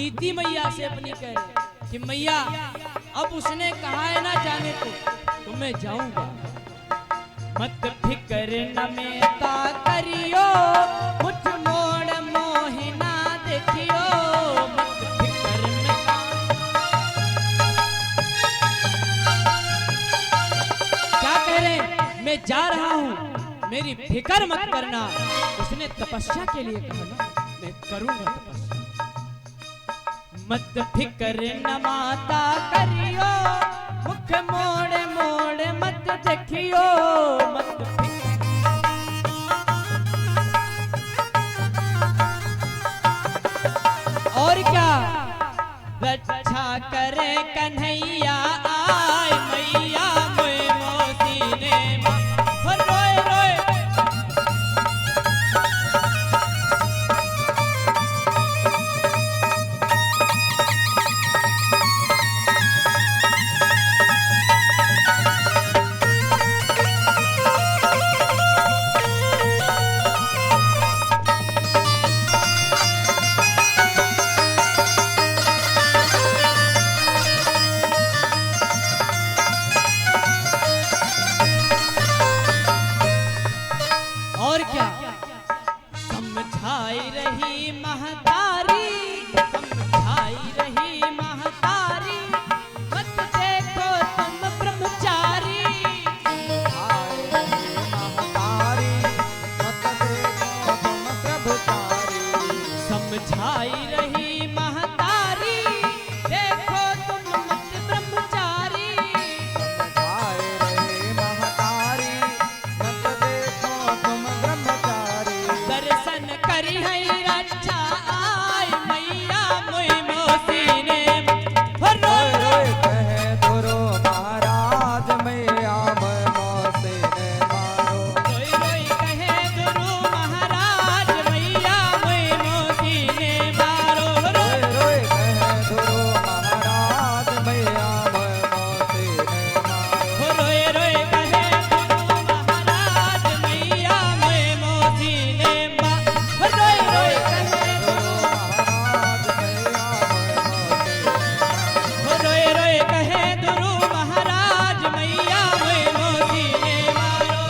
सुनीति मैया से अपनी कह रहे कि मैया अब उसने कहा है ना जाने तो मैं जाऊंगा। मत फिकर न मेता करियो, मुझ मोड़ मोहिना देखियो। मत फिकर मेता, क्या कह रहे, मैं जा रहा हूं, मेरी फिकर मत करना। उसने तपस्या के लिए कहा ना, मैं करूंगा तपस्या। मत फिकर न माता करियो, मुख मोड़ मोड़ मत देखियो। मत और क्या, रक्षा करे कन्हैया आय मैया मोए मोसी ने रोए रोए। और क्या, समझाई रही महतारी, समझाई रही महतारी, मत देखो तुम ब्रह्मचारी। समझाई रही महतारी, देखो तुम मत ब्रह्मचारी। दर्शन करी है रक्षा आय मैया मोई मोसी ने रोए रोए। कहे गुरु महाराज मैया मोई मोसी ने मारो। रोए रोए कहे गुरु महाराज मैया मोई मोसी ने मारो। रोए रोए कहे गुरु महाराज मैया मोई मोसी ने मारो। रोए रोए कहे गुरु महाराज मैया मोई मोसी ने मारो। रोए रोए कहे रोए रोए कहे गुरु महाराज मैया मोई मोसी ने मारो।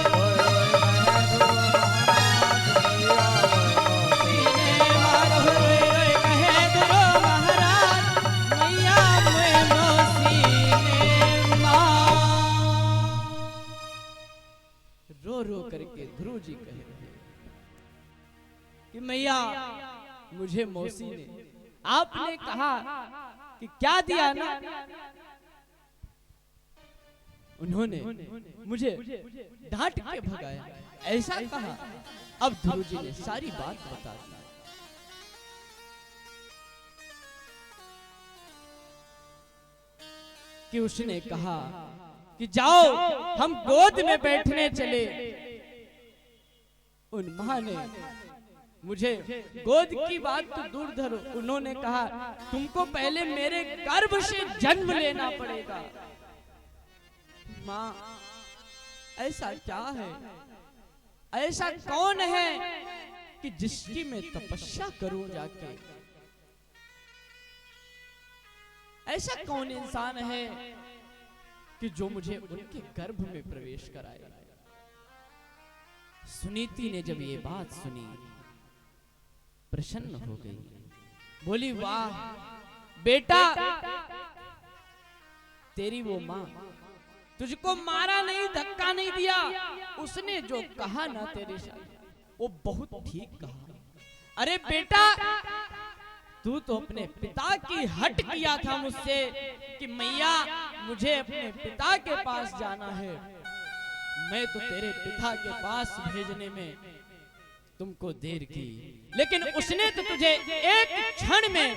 रोए रोए कहे गुरु महाराज मैया मोई मोसी ने मारो। रो रो करके ध्रुव जी कहे कि मैया मुझे मौसी ने, आपने कहा कि क्या दिया ना, उन्होंने मुझे डांट के भगाया, ऐसा कहा। अब ध्रुव जी ने सारी बात बता दी कि उसने कहा कि जाओ हम गोद में बैठने चले। उन मां ने मुझे गोद की बात तो दूर धरो, उन्होंने कहा तुमको पहले मेरे गर्भ से जन्म लेना पड़ेगा। मां ऐसा क्या है, ऐसा कौन है कि जिसकी मैं तपस्या करूं जाके? ऐसा कौन इंसान है कि जो मुझे उनके गर्भ में प्रवेश कराए? सुनीति ने जब ये बात सुनी प्रसन्न हो गई, बोली वाह बेटा, तेरी वो माँ तुझको मारा नहीं, धक्का नहीं दिया, उसने जो कहा ना तेरे साथ वो बहुत ठीक कहा। अरे बेटा, तू तो अपने पिता की हट किया था मुझसे कि मैया मुझे अपने पिता के पास जाना है। मैं तो तेरे पिता के पास भेजने में तुमको देर की, लेकिन उसने तो तुझे एक क्षण में,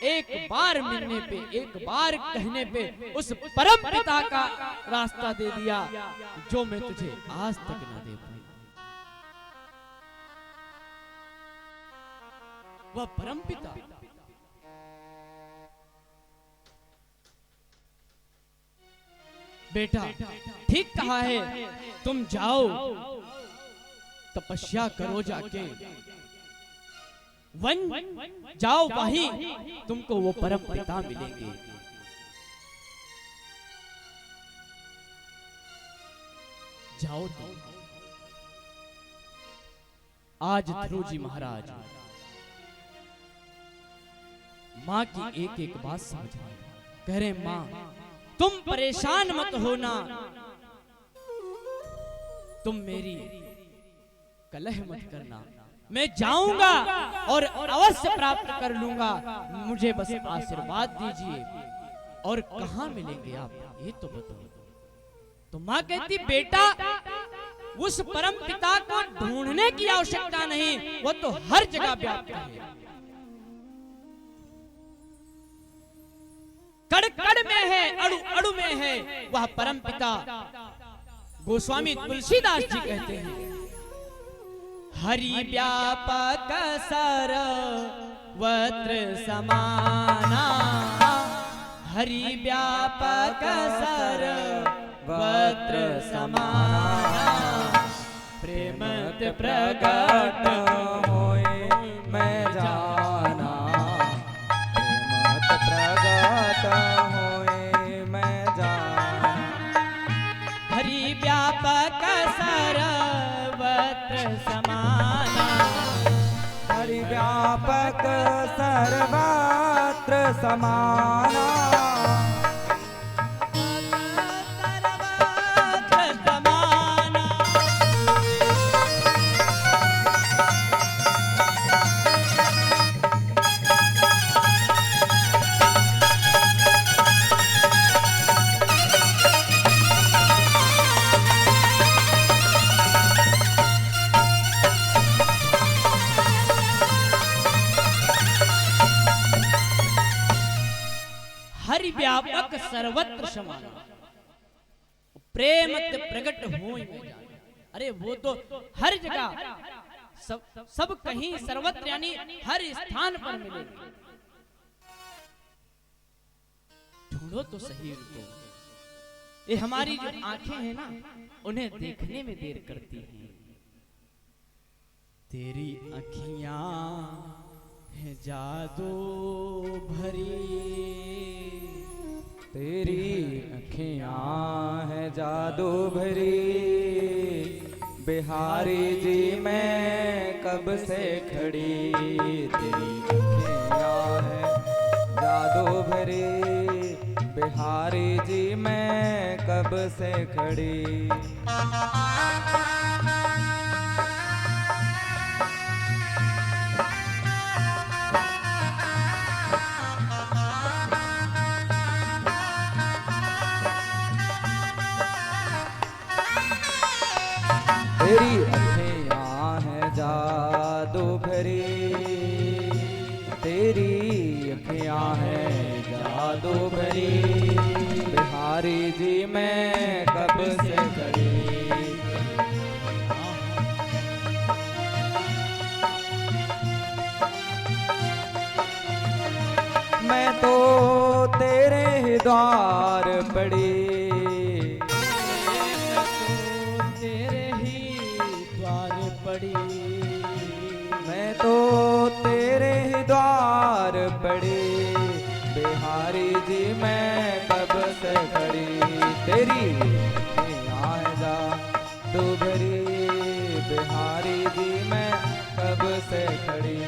एक बार मिलने पे, एक बार कहने पे उस परम पिता का रास्ता दे दिया जो मैं तुझे आज तक ना दे पाई। वह परम पिता बेटा ठीक कहा है, तुम जाओ तपस्या करो जाके, वन जाओ, वहीं तुमको वो परम पिता मिलेंगे। जाओ तुम। आज ध्रुव जी महाराज माँ की एक एक बात समझ रहे, कह रहे माँ तुम परेशान मत होना, तुम मेरी कलह मत करना, मैं जाऊंगा और अवश्य प्राप्त कर लूंगा, मुझे बस आशीर्वाद दीजिए। और कहाँ मिलेंगे आप ये तो बताओ। तो माँ कहती बेटा उस परम पिता को ढूंढने की आवश्यकता नहीं, वो तो हर जगह व्याप्त है। कड़ कड़ में है, अड़ु अड़ु में है वह परम पिता। गोस्वामी तुलसीदास जी कहते हैं हरि व्यापक सर्वत्र समाना, हरि व्यापक सर्वत्र समाना, प्रेमत प्रगट होए मैं जाना, प्रेमत प्रगट होए मैं जाना, हरि व्यापक सर्वत्र समाना, हरि व्यापक सर्वत्र समाना, हरि व्यापक सर्वत्र समाना, प्रेमत प्रगट हो। अरे वो तो हर जगह सब कहीं सर्वत्र यानी हर स्थान पर मिलेगा। ढूंढो तो सही उनको। ये हमारी जो आंखें हैं ना उन्हें देखने में देर करती हैं। तेरी अखियां है जादू भरी, तेरी अखियां है जादू भरी, बिहारी जी मैं कब से खड़ी, तेरी अखियां है जादू भरी, बिहारी जी मैं कब से खड़ी। तेरी अखियां है जादू भरी, तेरी अखियां है जादू भरी, बिहारी जी मैं कब से खड़ी। मैं तो तेरे ही द्वार पड़ी, मैं तो तेरे ही द्वार पड़ी, बिहारी जी मैं कब से खड़ी। तेरी अखियां जादू भरी, बिहारी जी मैं कब से खड़ी।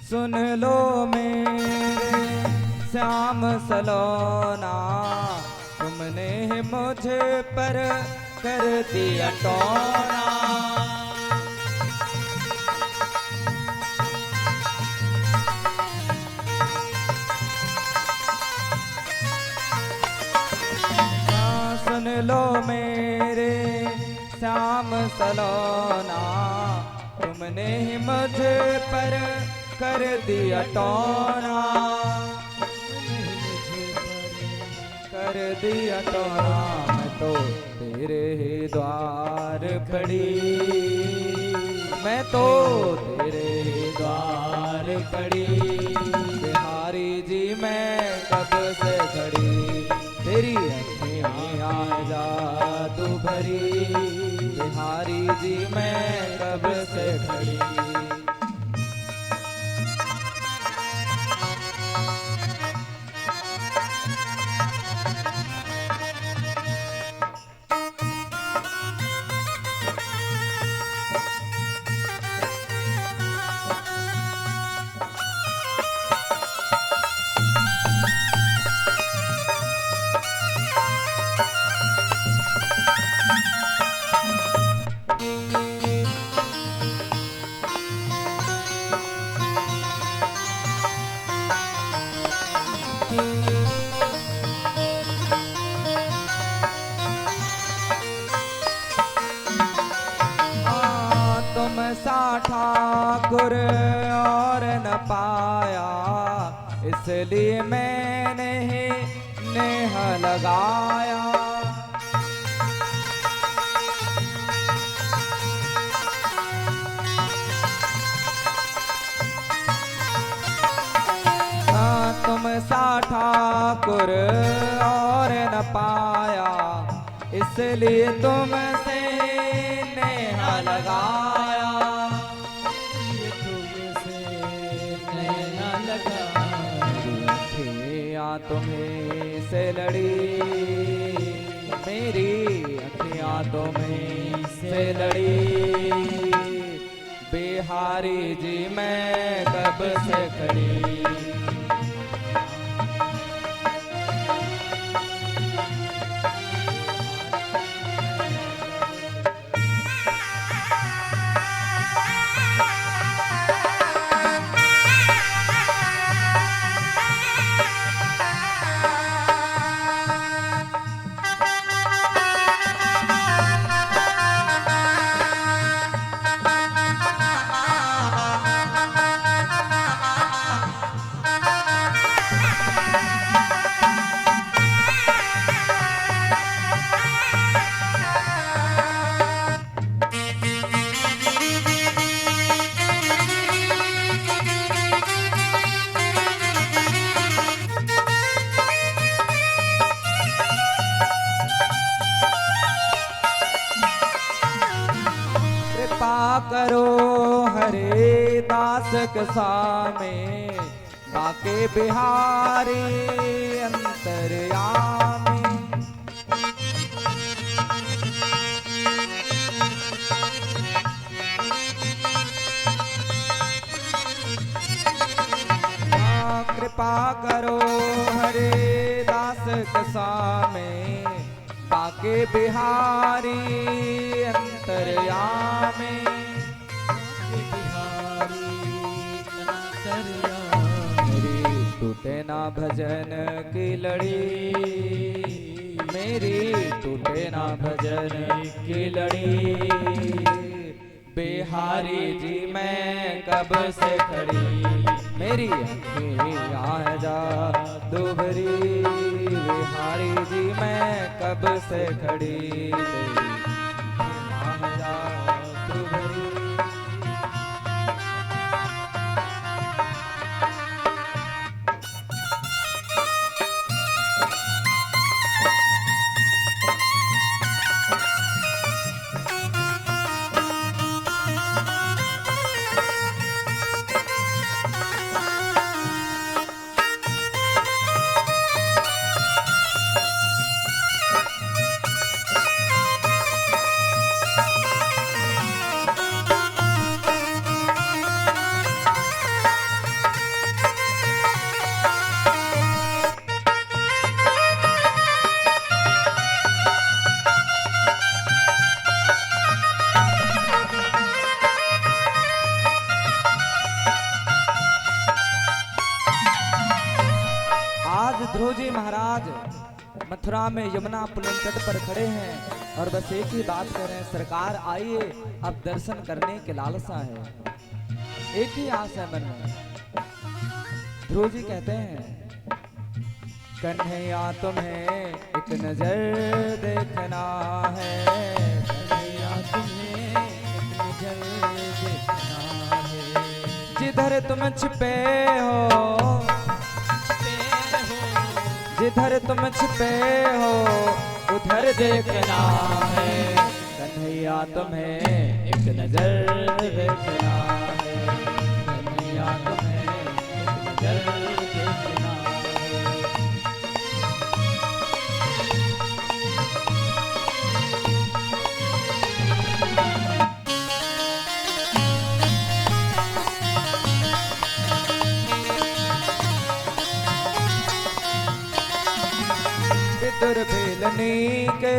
सुन लो मेरे श्याम सलोना, तुमने मुझे पर कर दिया टोना। सुन लो मेरे श्याम सलोना, तुमने ही मुझ पर कर दिया टोना, कर दिया टोना। मैं तो तेरे ही द्वार खड़ी, मैं तो तेरे ही द्वार खड़ी। बिहारी जी मैं कब से खड़ी, तेरी अखियाँ जादू भरी। बिहारी जी मैं कब से खड़ी। तुम सा ठाकुर और न पाया, इसलिए मैंने नेह लगाया। तुम सा ठाकुर और न पाया, इसलिए तुमसे नेह लगाया। तुमसे नैना लगाया, अखियाँ तुम्हें से लड़ी, मेरी अखियाँ तुम्हें से लड़ी। बिहारी जी मैं कब से खड़ी। करो हरे दास के सामे, बाके बिहारी अंतर्यामी। कृपा करो हरे दास के सामे, बाके बिहारी अंतर्यामी। मेरी टूटे ना भजन की लड़ी, मेरी टूटे ना भजन की लड़ी। बिहारी जी मैं कब से खड़ी, मेरी अखियाँ जादू भरी। बिहारी जी मैं कब से खड़ी, तेरी अखियाँ जादू भरी। ध्रुव जी महाराज मथुरा में यमुना पुलिन तट पर खड़े हैं। और बस एक ही बात करें, सरकार आइए अब दर्शन करने के लालसा है, एक ही आस है मन में। ध्रुव जी कहते हैं, कन्हैया तुम्हें एक नजर देखना है, कन्हैया तुम्हें एक नजर देखना है, जिधर तुम छिपे हो, जिधर तुम छिपे हो उधर देखना है, कन्हैया तुम्हें एक नजर देखना है, कन्हैया तुम्हें एक नजर देखना है। विदुर भेलनी के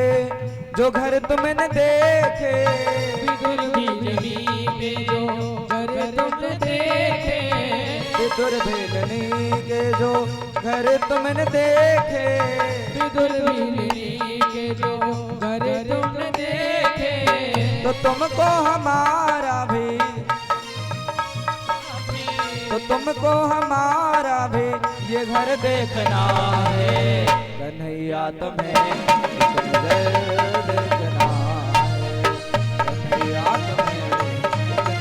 जो घर तुमने देखे, विदुर भेलनी के जो घर तुमने देखे, विदुर भेलनी के जो घर तुमने देखे, विदुर भेलनी के जो घर तुमने देखे, तो तुमको हमारा भी, तो तुमको हमारा भी ये घर देखना है, कन्हैया तुम्हें एक नजर देखना है, कन्हैया तुम्हें एक नजर।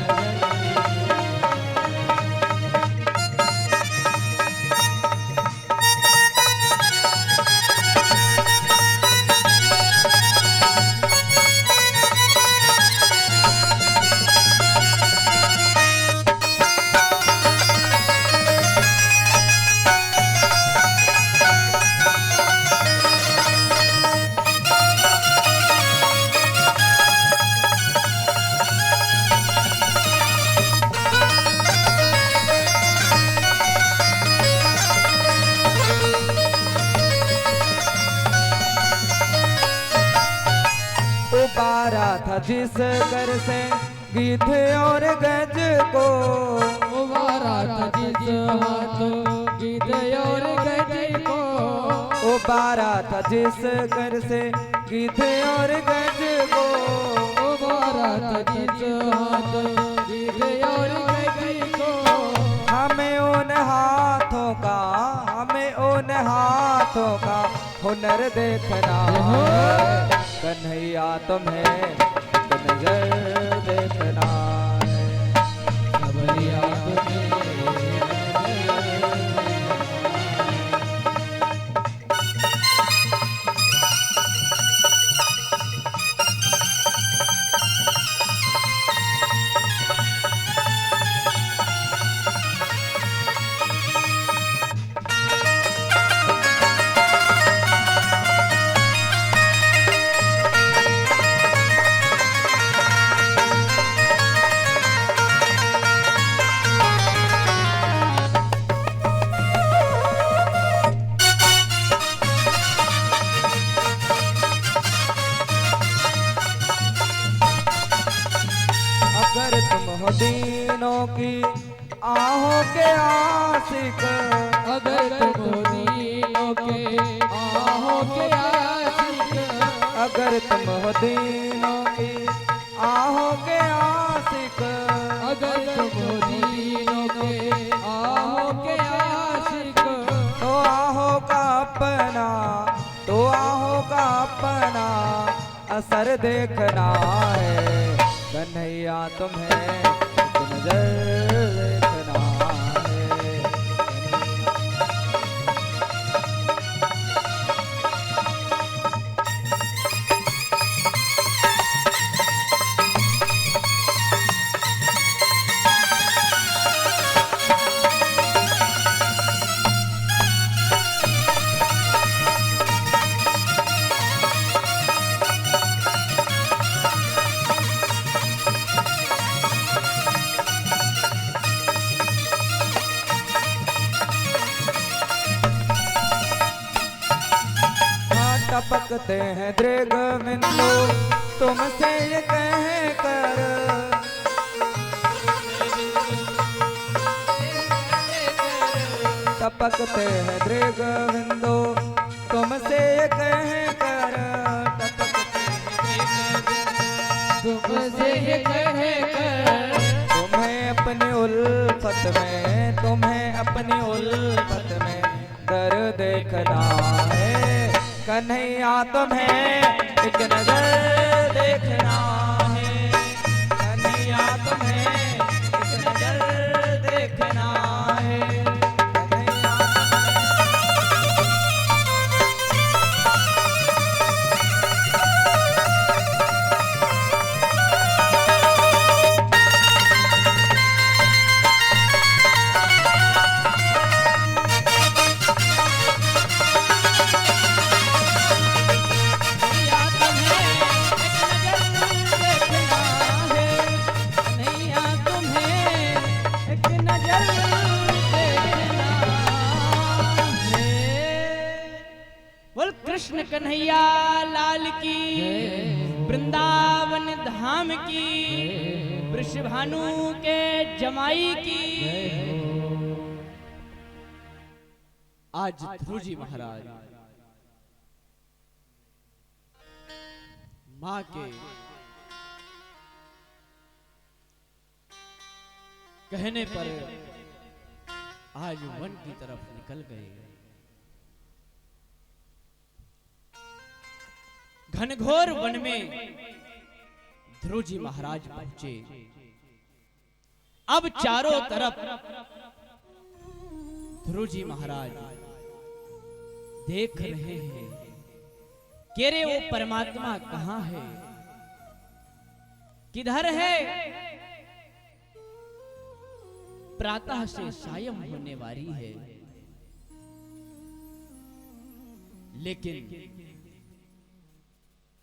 उबारा था जिस घर से गीत और गज को, उबारा था जिस हाथ गीत और गज को, उबारा था जिस घर से गीत और गज को, उबारा था जिस हाथ गीत और गज को, हमें उन हाथों का, हमें उन हाथों का हुनर देखना है, कन्हैया तुम्हें एक नजर देखना है, खबरिया तुम्हें अगर तुम हो दीनों की आहों के आशिक, अगर तुम दीनों के आहों के आशिक, अगर तुम हो दीनों की आहों के आशिक, अगर तुम दीनों के आहों के आशिक, तो आहों का अपना, तो आहों का अपना असर देखना है, कन्हैया तुम्हें एक नजर देखना है। टपकते हैं दृग बिंदु तुमसे ये कह कर, टपकते हैं दृग बिंदु तुमसे ये कह कर, टपकते हैं तुमसे ये कहे कर, तुम्हें अपनी उल्फत में, तुम्हें अपनी उल्फत में दर्द देखना है कन्हैया, तुम्हें एक नजर देखना है कन्हैया, तुम्हें एक नजर देखना है कन्हैया। कृष्ण कन्हैया लाल की, वृंदावन धाम की, वृषभानु के जमाई की। आज ध्रुवजी महाराज मां के कहने पर आज वन की तरफ निकल गए। घनघोर वन में ध्रुवजी महाराज पहुंचे। अब चारों तरफ ध्रुवजी महाराज देख रहे हैं कि रे वो परमात्मा कहां है, किधर है। प्रातः से सायं होने वाली है, लेकिन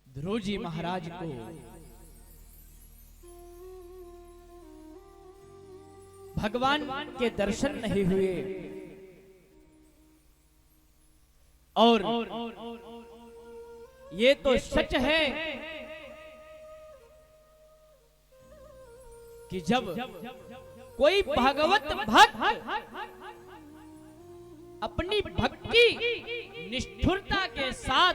ध्रुवजी महाराज को भगवान के दर्शन नहीं हुए और ये तो सच है कि जब कोई भागवत भक्त अपनी भक्ति निष्ठुरता के साथ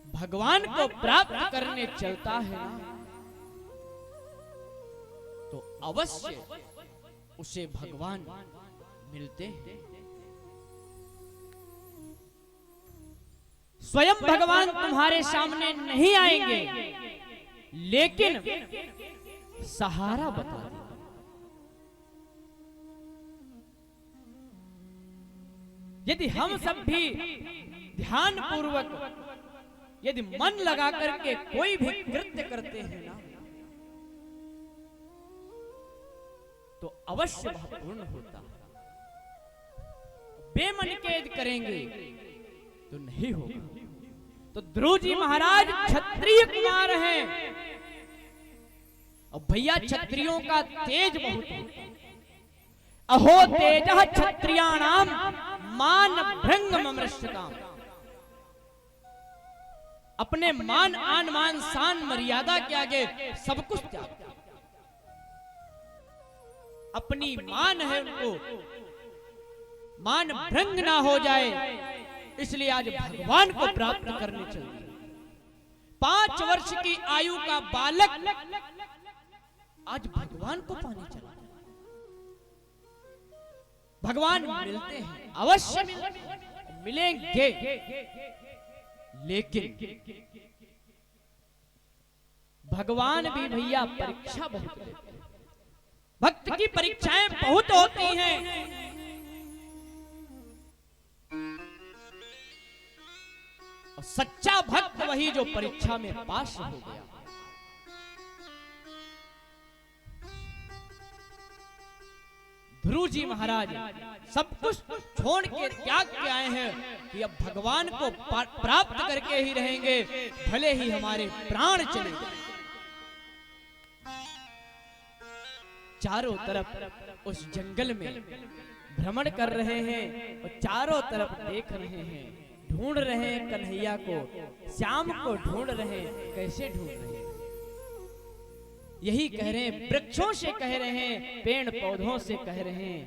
भगवान को प्राप्त करने चलता है ना, तो अवश्य उसे भगवान मिलते हैं। स्वयं भगवान तुम्हारे सामने नहीं आएंगे, लेकिन सहारा बता देंगे। यदि हम सब भी ध्यान पूर्वक यदि मन लगा करके कोई भी कृत्य करते हैं ना, तो अवश्य वह पूर्ण होता है। बेमन के यदि करेंगे तो नहीं होगा। तो ध्रुवजी महाराज क्षत्रिय कुमार हैं, और भैया क्षत्रियों का तेज बहुत है। अहो तेजः क्षत्रियाणाम मान भृंगम अमृष्टताम। अपने मान आन मान शान मर्यादा के आगे सब कुछ त्याग। अपनी मान है उनको, मान भ्रंग ना हो जाए, इसलिए आज भगवान को प्राप्त करने चलिए। 5 वर्ष की आयु का बालक आज भगवान को पाने चला। भगवान मिलते हैं, अवश्य मिलेंगे, लेकिन भगवान भी भैया परीक्षा बहुत लेते हैं। भक्त की परीक्षाएं बहुत होती हैं, और सच्चा भक्त वही जो परीक्षा में पास हो गया। ध्रुवजी महाराज सब कुछ छोड़ के त्याग के आए हैं कि अब भगवान को प्राप्त करके ही रहेंगे, भले ही हमारे प्राण चले जाएं। चारों तरफ उस जंगल में भ्रमण कर रहे हैं और चारों तरफ देख रहे हैं, ढूंढ रहे हैं कन्हैया को, श्याम को ढूंढ रहे हैं। कैसे ढूंढ रहे हैं? यही कह रहे हैं, वृक्षों से कह रहे हैं, पेड़ पौधों से कह रहे हैं,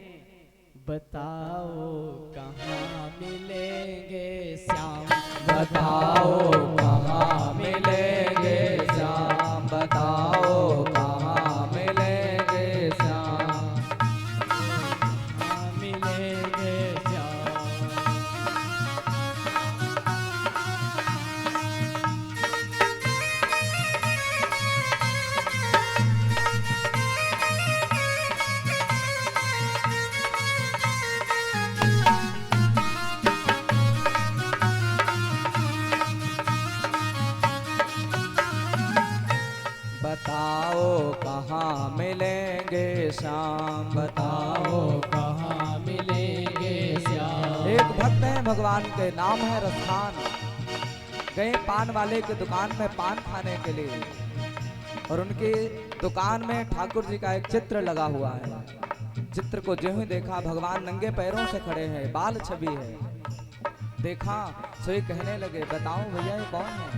बताओ कहाँ मिलेंगे श्याम, बताओ कहाँ मिलेंगे भगवान के, नाम है रसखान। गए पान वाले के दुकान में पान खाने के लिए, और उनकी दुकान में ठाकुर जी का एक चित्र लगा हुआ है। चित्र को जो ही देखा, भगवान नंगे पैरों से खड़े हैं, बाल छवि है। देखा सो ये कहने लगे, बताओ भैया ये कौन है?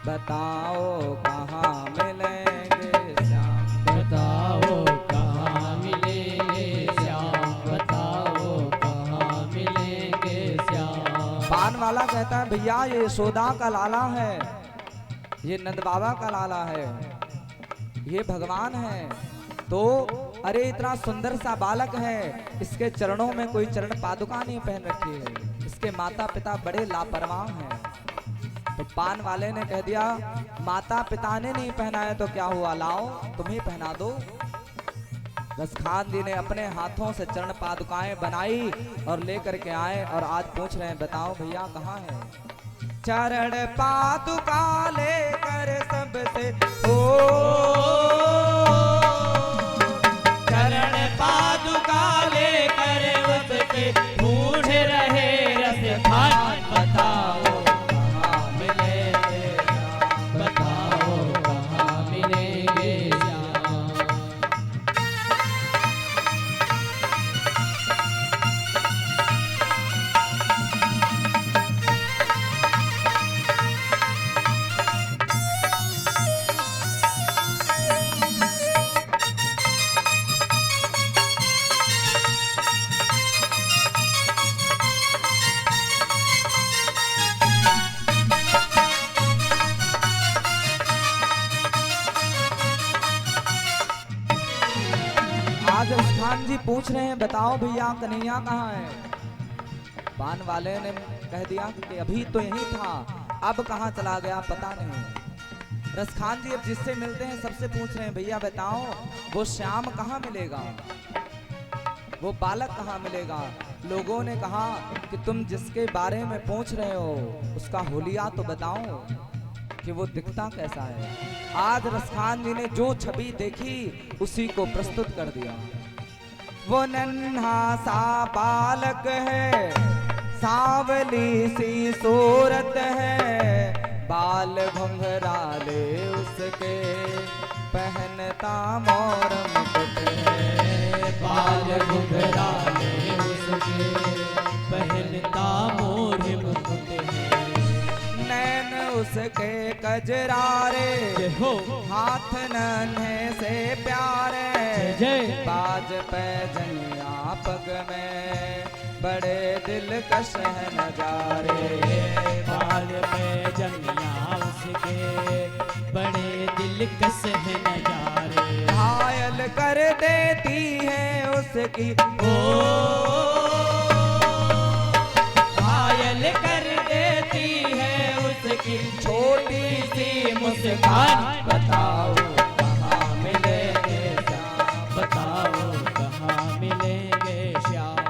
बताओ कहाँ मिलेंगे श्याम, बताओ कहाँ मिलेंगे श्याम, बताओ कहाँ मिलेंगे श्याम। पान वाला कहता है, भैया ये यशोदा का लाला है, ये नंद बाबा का लाला है, ये भगवान है। तो अरे इतना सुंदर सा बालक है, इसके चरणों में कोई चरण पादुका नहीं पहन रखी है, इसके माता पिता बड़े लापरवाह हैं। तो पान वाले ने कह दिया, माता पिता ने नहीं पहनाया तो क्या हुआ, लाओ तुम ही पहना दो। रसखान जी ने अपने हाथों से चरण पादुकाएं बनाई और लेकर के आए, और आज पूछ रहे हैं, बताओ भैया कहाँ है? चरण पादुका लेकर सबसे हो, चरण पादुका लेकर उससे ढूंढ रहे रसखान, बताओ कहाँ मिलेंगे श्याम, बताओ कहाँ मिलेंगे श्याम। आज रसखान जी पूछ रहे हैं, बताओ भैया कन्हैया कहाँ है? पान वाले ने कह दिया कि अभी तो यही था, अब कहाँ चला गया पता नहीं। रसखान जी अब जिससे मिलते हैं सबसे पूछ रहे हैं, भैया बताओ वो श्याम कहाँ मिलेगा, वो बालक कहाँ मिलेगा? लोगों ने कहा कि तुम जिसके बारे में पूछ रहे हो उसका होलिया तो बताओ कि वो दिखता कैसा है। आज रसखान जी ने जो छवि देखी उसी को प्रस्तुत कर दिया। वो नन्हा सा बालक है, सांवली सी सूरत है, बाल घुंघराले उसके, पहनता मोर मुकुट है, बाल घुंघराले उसके, पहनता मोर मुकुट है। नैन उसके कजरारे, हो हाथ नन्हे से प्यारे, जय बाज पैजनिया पग में, बड़े दिलकश है नजारे। बाल में जमिया उसके, बड़े दिलकश है नजारे। घायल कर देती है उसकी ओ घायल कर देती है उसकी छोटी सी मुस्कान, बताओ कहाँ मिलेंगे श्याम, बताओ कहाँ मिलेंगे श्याम।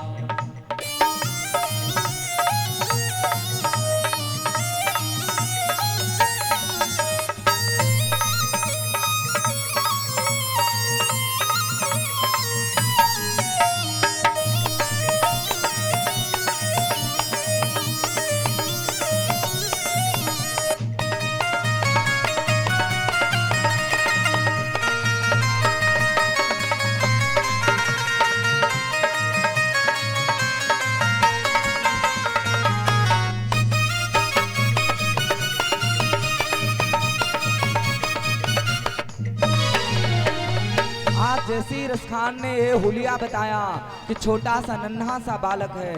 जैसी रसखान ने ये हुलिया बताया कि छोटा सा नन्हा सा बालक है,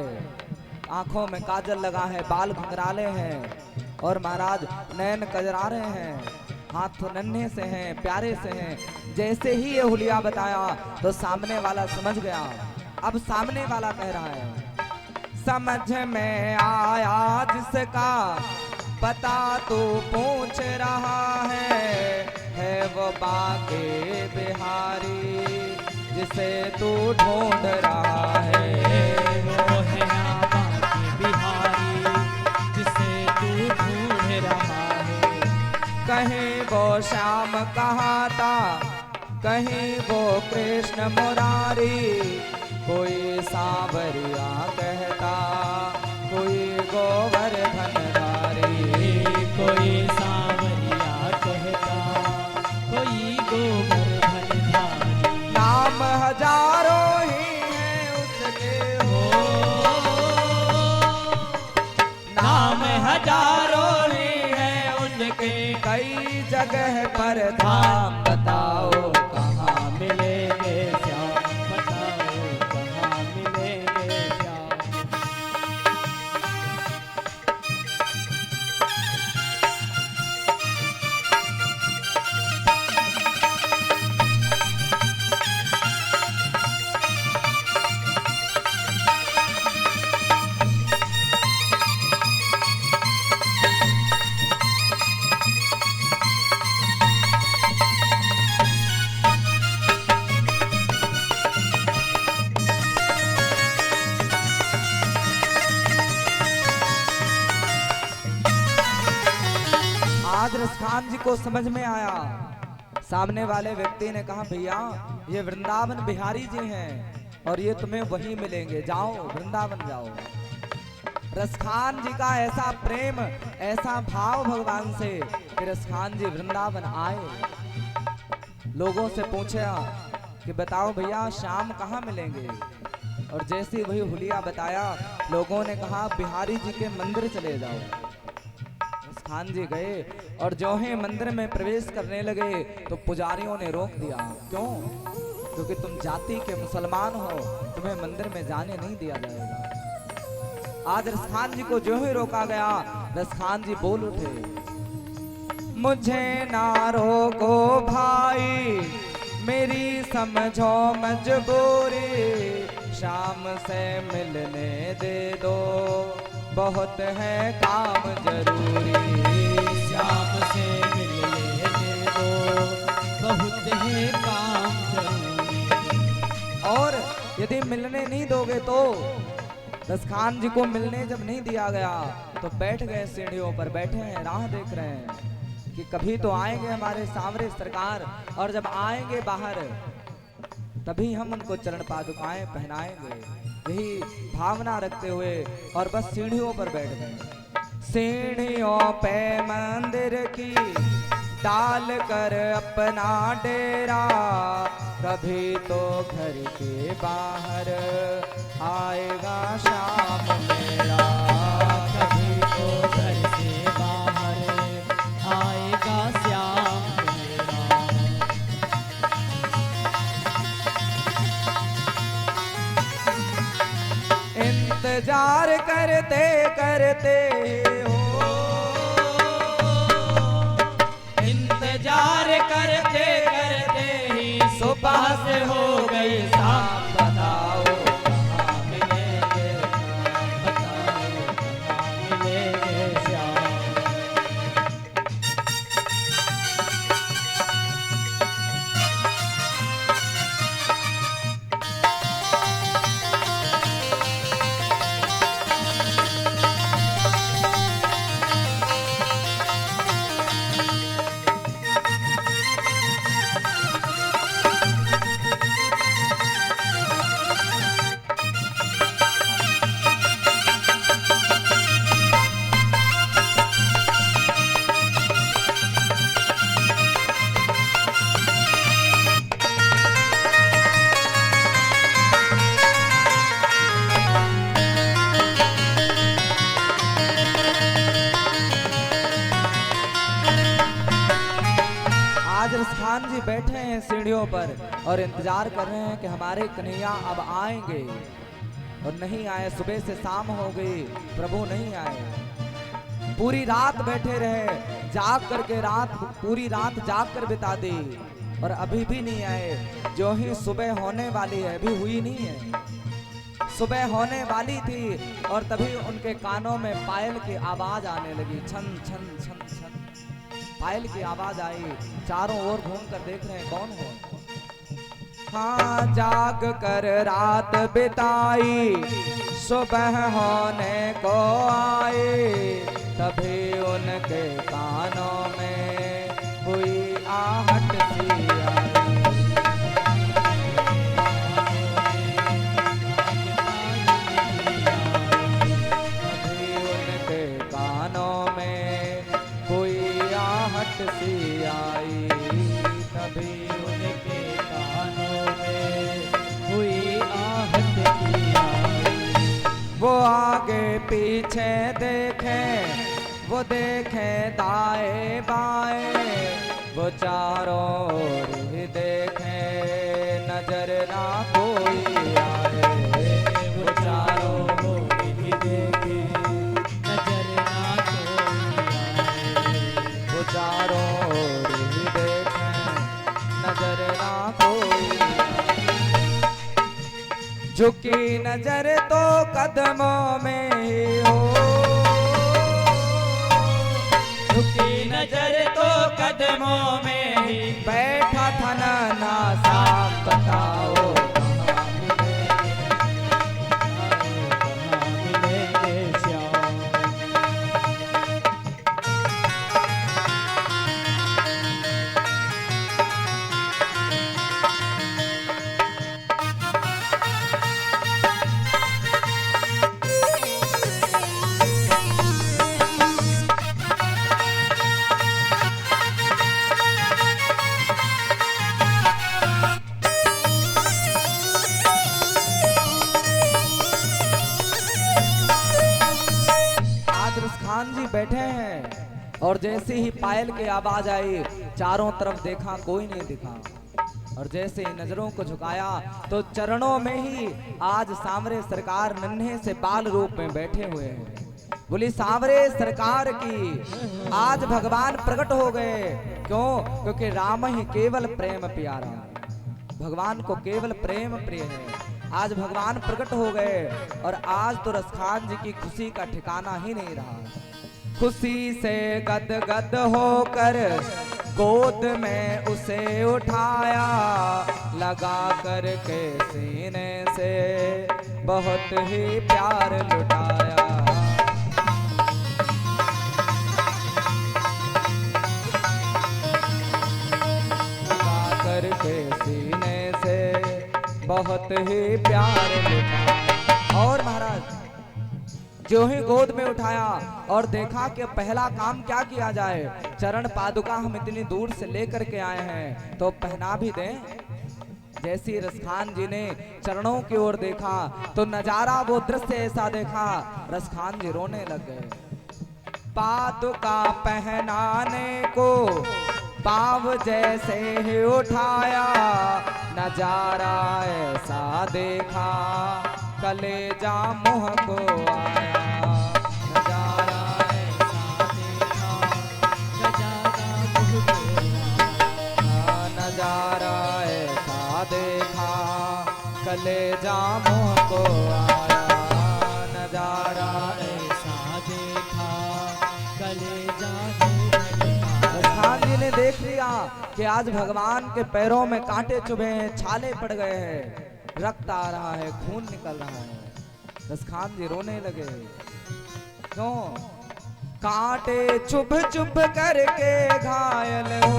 आंखों में काजल लगा है, बाल घुंघराले हैं और महाराज नैन कजरारे हैं, हाथ नन्हे से हैं, प्यारे से हैं। जैसे ही ये हुलिया बताया तो सामने वाला समझ गया। अब सामने वाला कह रहा है, समझ में आया जिसका पता तो पूछ रहा है वो बाके बिहारी जिसे तू ढूंढ रहा है। वो है बाके बिहारी जिसे तू ढूंढ रहा है। कहीं वो श्याम कहाँ था, कहीं वो कृष्ण मुरारी, कोई सांवरिया कहता कोई गोवर्धन धारी। कोई सांवरिया कहता कोई गोवर्धन धारी। नाम हजारों ही हैं उसके हो, नाम हजारों ही है उनके। कई जगह पर धाम बताओ कहाँ मिलेंगे श्याम, बताओ कहाँ मिलेंगे श्याम। आज रसखान जी को समझ में आया। सामने वाले व्यक्ति ने कहा भैया ये वृंदावन बिहारी जी हैं और ये तुम्हें वहीं मिलेंगे, जाओ वृंदावन जाओ। रसखान जी का ऐसा प्रेम, ऐसा भाव भगवान से कि रसखान जी वृंदावन आए। लोगों से पूछा कि बताओ भैया शाम कहाँ मिलेंगे, और जैसे वही हुलिया बताया लोगों ने कहा बिहारी जी के मंदिर चले जाओ। खान जी गए और जो ही मंदिर में प्रवेश करने लगे तो पुजारियों ने रोक दिया। क्यों? क्योंकि तुम जाति के मुसलमान हो, तुम्हें मंदिर में जाने नहीं दिया जाएगा। आज रसखान जी को जो ही रोका गया, रसखान जी बोल उठे, मुझे ना रोको भाई, मेरी समझो मजबूरी, शाम से मिलने दे दो, बहुत है काम जरूरी। श्याम से मिलने दे दो, बहुत है काम जरूरी। और यदि मिलने नहीं दोगे तो रसखान जी को मिलने जब नहीं दिया गया तो बैठ गए, सीढ़ियों पर बैठे हैं, राह देख रहे हैं कि कभी तो आएंगे हमारे सांवरे सरकार, और जब आएंगे बाहर तभी हम उनको चरण पादुकाएं पहनाएंगे। यही भावना रखते हुए और बस सीढ़ियों पर बैठ गए। सीढ़ियों पे मंदिर की डाल कर अपना डेरा, कभी तो घर के बाहर आएगा शाम मेरा, कभी तो घर से बाहर आएगा श्याम मेरा। इंतजार करते करते हो, इंतजार करते करते ही सुबह से हो गई शाम, बताओ कहाँ मिलेंगे, बताओ कहाँ मिलेंगे श्याम। रसखान जी बैठे हैं सीढ़ियों पर और इंतजार कर रहे हैं कि हमारे कन्हैया अब आएंगे, और नहीं आए। सुबह से शाम हो गई, प्रभु नहीं आए। पूरी रात बैठे रहे, जाग करके पूरी रात जाग कर बिता दी और अभी भी नहीं आए। जो ही सुबह होने वाली है, अभी हुई नहीं है, सुबह होने वाली थी और तभी उनके कानों में पायल की आवाज आने लगी। छन छन छन छन पायल की आवाज आई। चारों ओर घूम कर देख रहे हैं कौन हो। हाँ, जाग कर रात बिताई, सुबह होने को आए, तभी उनके कानों में हुई आहट सी आई। तभी सी आई, तभी उनके कानों में हुई आहट की आई। वो आगे पीछे देखे, वो देखे दाएं बाएं, वो चारों ओर ही देखे नजर ना कोई आए। वो चारों ओर ही देखे नजर ना कोई आए। वो चारों ओर ही देखे नजर ना कोई आए। झुकी नजर तो कदमों में ही हो, झुकी नजर तो कदमों में ही बैठा था नाना साहब, बताओ कहाँ मिलेंगे श्याम। खान जी बैठे हैं और जैसे ही पायल की आवाज आई, चारों तरफ देखा कोई नहीं दिखा, और जैसे ही नजरों को झुकाया तो चरणों में ही आज सांवरे सरकार नन्हे से बाल रूप में बैठे हुए हैं। बोली सांवरे सरकार की आज भगवान प्रकट हो गए। क्यों? क्योंकि राम ही केवल प्रेम प्यारा, भगवान को केवल प्रेम प्रिय है। आज भगवान प्रकट हो गए और आज तो रसखान जी की खुशी का ठिकाना ही नहीं रहा। खुशी से गद गद होकर गोद में उसे उठाया, लगा कर के सीने से बहुत ही प्यार लुटाया। लगा कर के सीने से बहुत ही प्यार लुटाया। और महाराज जो ही गोद में उठाया और देखा कि पहला काम क्या किया जाए, चरण पादुका हम इतनी दूर से लेकर के आए हैं तो पहना भी दें। जैसी रसखान जी ने चरणों की ओर देखा तो नजारा वो दृश्य ऐसा देखा, रसखान जी रोने लग गए। पादुका पहनाने को पाव जैसे ही उठाया, नजारा ऐसा देखा कलेजा मुँह को आया। नजारा ऐसा देखा नजारा मुझ को आया। नजारा ऐसा देखा कलेजा मुँह को आया। नजारा ऐसा देखा कलेजा मुझ को आया। रसखान जी ने देख लिया कि आज भगवान के पैरों में कांटे चुभे हैं, छाले पड़ गए हैं, रक्त आ रहा है, खून निकल रहा है। रसखान जी रोने लगे। क्यों? कांटे चुभ चुभ करके घायल हो,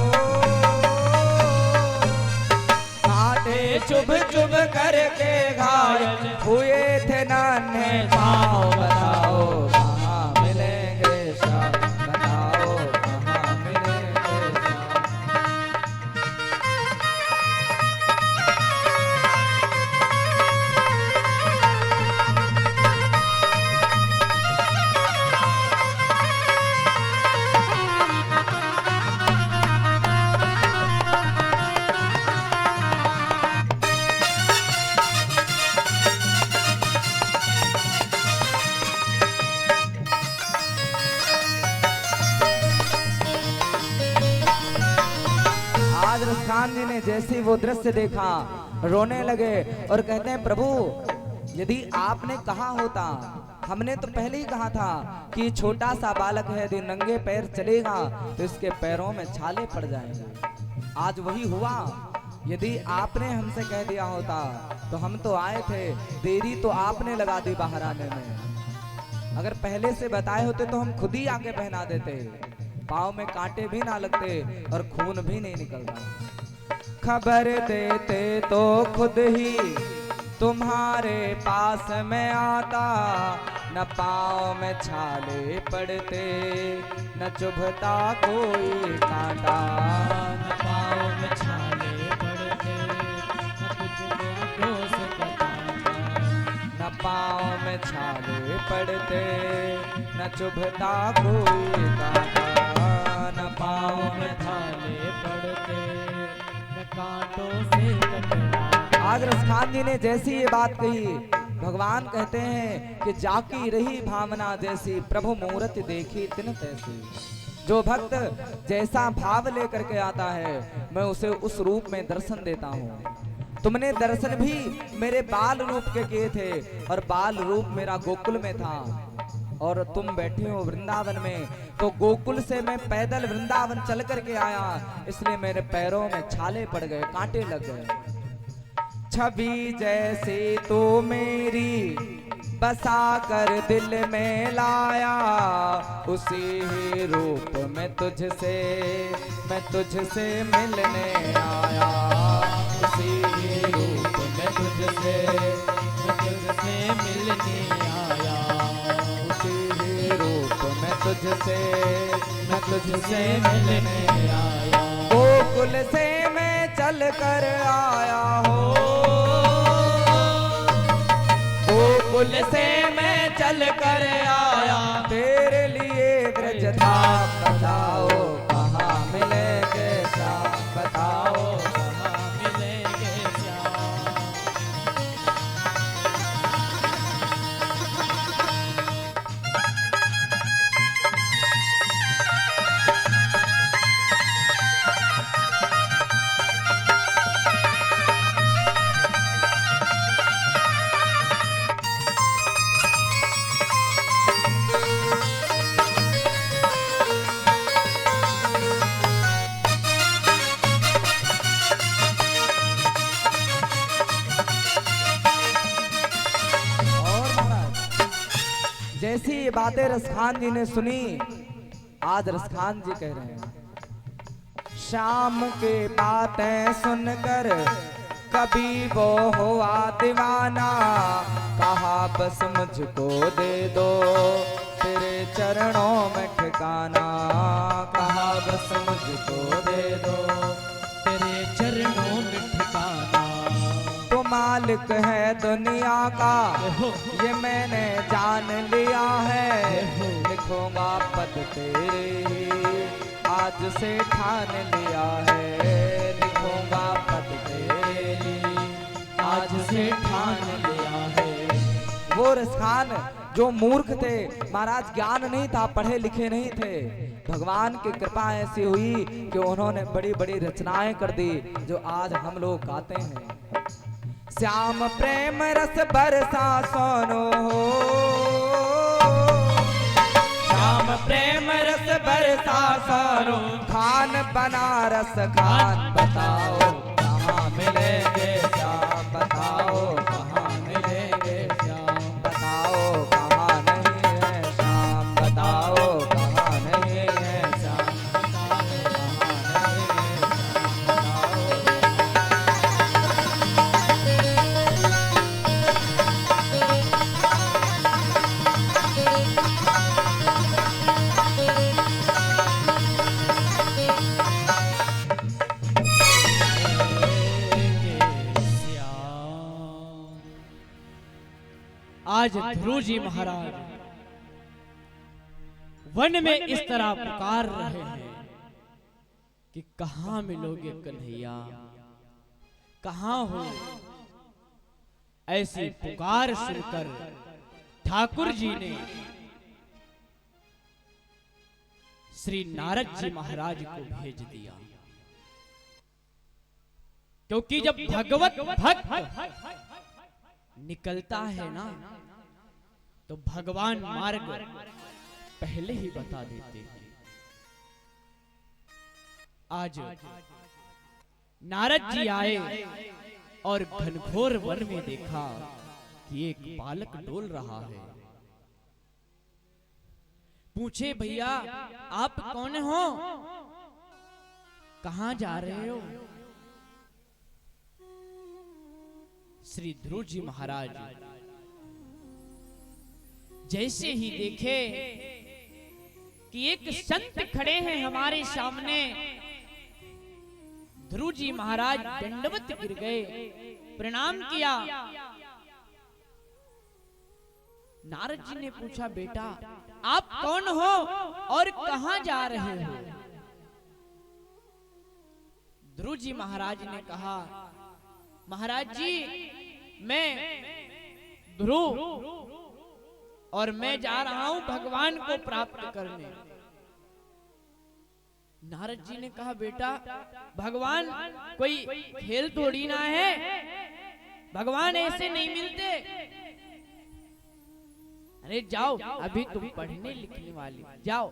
कांटे चुभ चुभ करके घायल हुए थे नन्हे पाँव। बताओ कहाँ मिलेंगे श्याम, बताओ कहाँ मिलेंगे श्याम। रसखान जी ने जैसे वो दृश्य देखा रोने लगे और कहते हैं प्रभु यदि आपने कहा होता, हमने तो पहले ही कहा था कि छोटा सा बालक है, यदि नंगे पैर चलेगा तो इसके पैरों में छाले पड़ जाएंगे। आज वही हुआ। यदि आपने हमसे कह दिया होता तो हम तो आए थे, देरी तो आपने लगा दी बाहर आने में। अगर पहले से बताए होते तो हम खुद ही आके पहना देते, पाँव में कांटे भी ना लगते और खून भी नहीं निकलता। खबर देते तो खुद ही तुम्हारे पास में आता, न पाँव में छाले पड़ते, न चुभता कोई कांटा। न पाँव में छाले पड़ते, न तुझको से बताता। न पाँव में छाले पड़ते, न चुभता कोई कांटा। न पाँव में छाले पड़ते, न कांटों से कटता। आज रसखान जी ने जैसी ये बात कही, भगवान कहते हैं कि जाकी रही भावना जैसी, प्रभु मूर्ति देखी तिन तैसी। जो भक्त जैसा भाव लेकर के आता है, मैं उसे उस रूप में दर्शन देता हूँ। तुमने दर्शन भी मेरे बाल रूप के किए थे, और बाल रूप मेरा गोकुल में था, और तुम बैठे हो वृंदावन में। तो गोकुल से मैं पैदल वृंदावन चल करके आया, इसलिए मेरे पैरों में छाले पड़ गए, कांटे लग गए। छवि जैसी तो मेरी बसा कर दिल में लाया, उसी ही रूप में तुझसे मैं तुझसे मिलने आया। उसी ही रूप में तुझसे मैं तुझसे मिलने आया। उसी ही रूप में तुझसे मैं तुझसे मिलने आया। गोकुल से मैं चल कर आया हो, गोकुल से मैं चल कर आया। तेरे लिए ब्रज धाम बताओ कहाँ मिलेंगे श्याम, बताओ कहाँ मिलेंगे श्याम। जैसी ये बातें रसखान जी ने सुनी, आज रसखान जी कह रहे हैं, शाम के बातें सुनकर कभी वो हुआ दीवाना। कहा बस मुझको दे दो तेरे चरणों में ठिकाना। कहा बस मुझको दे दो तेरे चरणों में ठिकाना। तो मालिक है दुनिया का ये मैंने जान लिया है। लिखूंगा पद तेरे ही आज से ठान लिया है। लिखूंगा पद तेरे ही आज से ठान लिया है। वो रसखान जो मूर्ख थे, महाराज ज्ञान नहीं था, पढ़े लिखे नहीं थे, भगवान की कृपा ऐसी हुई कि उन्होंने बड़ी बड़ी रचनाएं कर दी जो आज हम लोग गाते हैं। श्याम प्रेम रस बरसा सोनो हो, श्याम प्रेम रस बरसा सोनो। खान बनारस खान बताओ कहाँ मिलेंगे श्याम, बताओ कहाँ मिलेंगे श्याम। बताओ कहाँ नहीं है श्याम, बताओ कहाँ नहीं है श्याम, बताओ कहाँ नहीं है आज ध्रुव जी महाराज वन में इस तरह पुकार रहे हैं कि कहां मिलोगे कन्हैया, कहां हो। ऐसी पुकार सुनकर ठाकुर जी ने श्री नारद जी महाराज को भेज दिया, क्योंकि जब भगवत भक्त निकलता है ना तो भगवान मार्ग पहले ही बता देते हैं। आज नारद जी आए और घनघोर वन में देखा कि एक बालक डोल रहा है। पूछे, भैया आप कौन हो, कहां जा रहे हो? श्री ध्रुव जी महाराज जैसे ही देखे कि एक संत खड़े हैं हमारे सामने, ध्रुव जी महाराज दंडवत गिर गए, प्रणाम किया। नारद जी ने पूछा, बेटा आप कौन हो और कहां जा रहे हो? ध्रुव जी महाराज ने कहा, महाराज जी मैं ध्रुव और मैं जा रहा हूं भगवान को प्राप्त करने। नारद जी ने कहा, बेटा भगवान कोई खेल थोड़ी ना है, भगवान ऐसे नहीं मिलते। अरे जाओ, अभी तुम पढ़ने लिखने वाली, जाओ।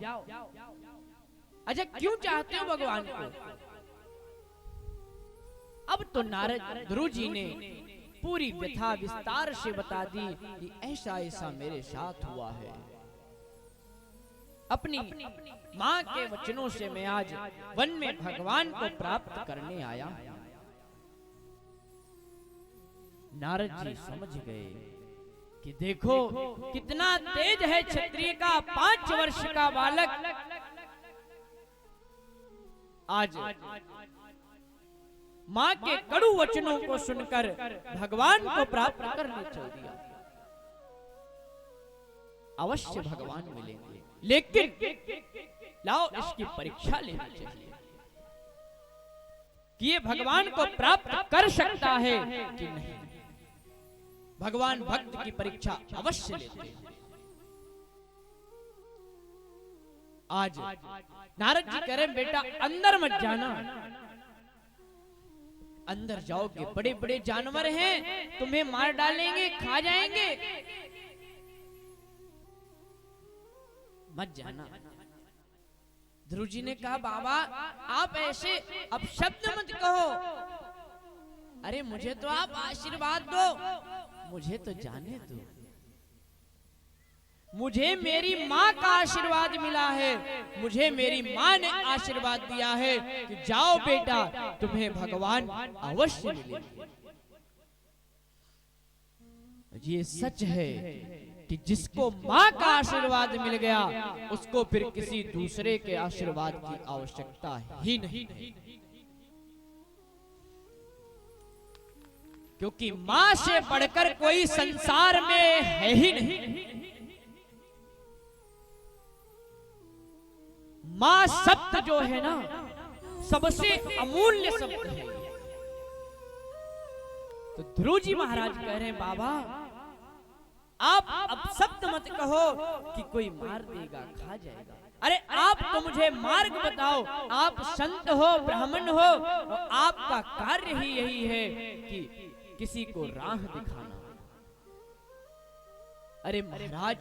अच्छा क्यों चाहते हो भगवान को? अब तो नारद ध्रुव जी ने पूरी व्यथा विस्तार से बता दी कि ऐसा ऐसा मेरे साथ हुआ है। अपनी माँ के वचनों से मैं आज वन में भगवान को प्राप्त करने आया। नारद जी समझ गए कि देखो कितना तेज है क्षत्रिय का 5 वर्ष का बालक आज माँ के कड़ू वचनों को सुनकर भगवान को प्राप्त करने चल दिया। अवश्य भगवान मिलेंगे, लेकिन लाओ इसकी परीक्षा लेनी चाहिए कि ये भगवान को प्राप्त कर सकता है कि नहीं। भगवान भक्त की परीक्षा अवश्य लेते हैं। आज नारद जी कह रहे, बेटा अंदर मत जाना, अंदर जाओगे बड़े बड़े जानवर हैं, तुम्हें मार डालेंगे, खा जाएंगे, मत जाना। ध्रुव जी ने कहा, बाबा आप ऐसे अपशब्द मत कहो, अरे मुझे तो आप आशीर्वाद दो, मुझे तो जाने दो। मुझे मेरी माँ का आशीर्वाद मिला है, मुझे मेरी माँ ने आशीर्वाद दिया है कि जाओ बेटा तुम्हें भगवान अवश्य मिलेंगे। ये सच है कि जिसको माँ का आशीर्वाद मिल गया उसको फिर किसी दूसरे के आशीर्वाद की आवश्यकता ही नहीं, क्योंकि माँ से बढ़कर कोई संसार में है ही नहीं। माँ शब्द जो है ना सबसे अमूल्य शब्द है। तो ध्रुव जी महाराज कह रहे हैं, बाबा आप अब शब्द मत कहो कि कोई मार देगा, खा जाएगा। अरे आप तो मुझे मार्ग बताओ, आप संत हो, ब्राह्मण हो, और आपका कार्य ही यही है कि किसी को राह दिखाना। अरे महाराज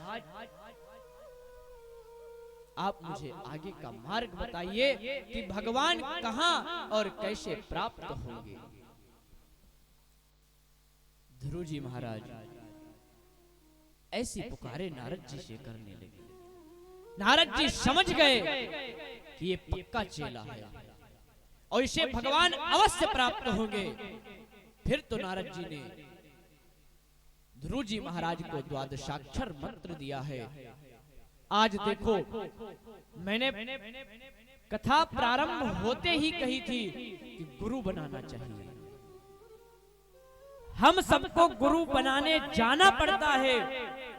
आप मुझे आगे का मार्ग बताइए कि भगवान कहां और कैसे प्राप्त होंगे। ध्रुव जी महाराज ऐसी पुकारे नारद जी से करने लगे। नारद जी समझ गए कि ये पक्का चेला है और इसे भगवान अवश्य प्राप्त होंगे। फिर तो नारद जी ने ध्रुव जी महाराज को द्वादशाक्षर मंत्र दिया है। आज देखो, मैंने कथा प्रारंभ होते ही कही थी कि गुरु बनाना चाहिए। हम सबको गुरु बनाने जाना पड़ता है,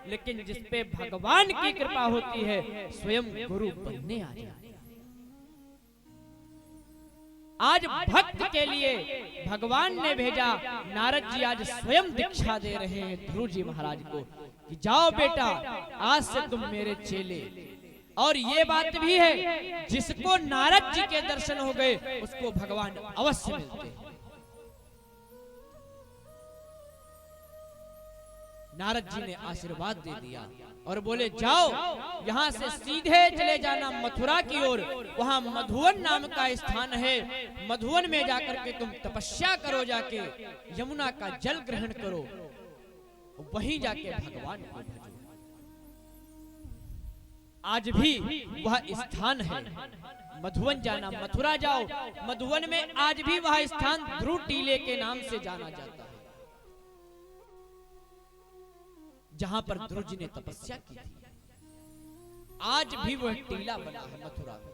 लेकिन जिस पे भगवान की कृपा होती है स्वयं गुरु बनने आ जाते। आज भक्त के लिए भगवान ने भेजा, नारद जी आज स्वयं दीक्षा दे रहे हैं ध्रुव जी महाराज को कि जाओ बेटा आज से तुम मेरे चेले। और ये बात भी है, जिसको नारद जी के दर्शन हो गए उसको भगवान अवश्य मिलते हैं। नारद जी ने आशीर्वाद दे दिया और बोले, जाओ यहाँ से सीधे चले जाना मथुरा की ओर, वहां मधुवन नाम का स्थान है, मधुवन में जाकर के तुम तपस्या करो, जाके यमुना का जल ग्रहण करो, वहीं जाके भगवान को भजो। आज भी वह स्थान है मधुवन जाना, मथुरा जाओ, मधुवन में आज भी वह स्थान ध्रुव टीले के नाम से जाना जाता है। जहां पर ध्रुव जी ने तपस्या की थी, आज भी वह टीला बना है मथुरा में।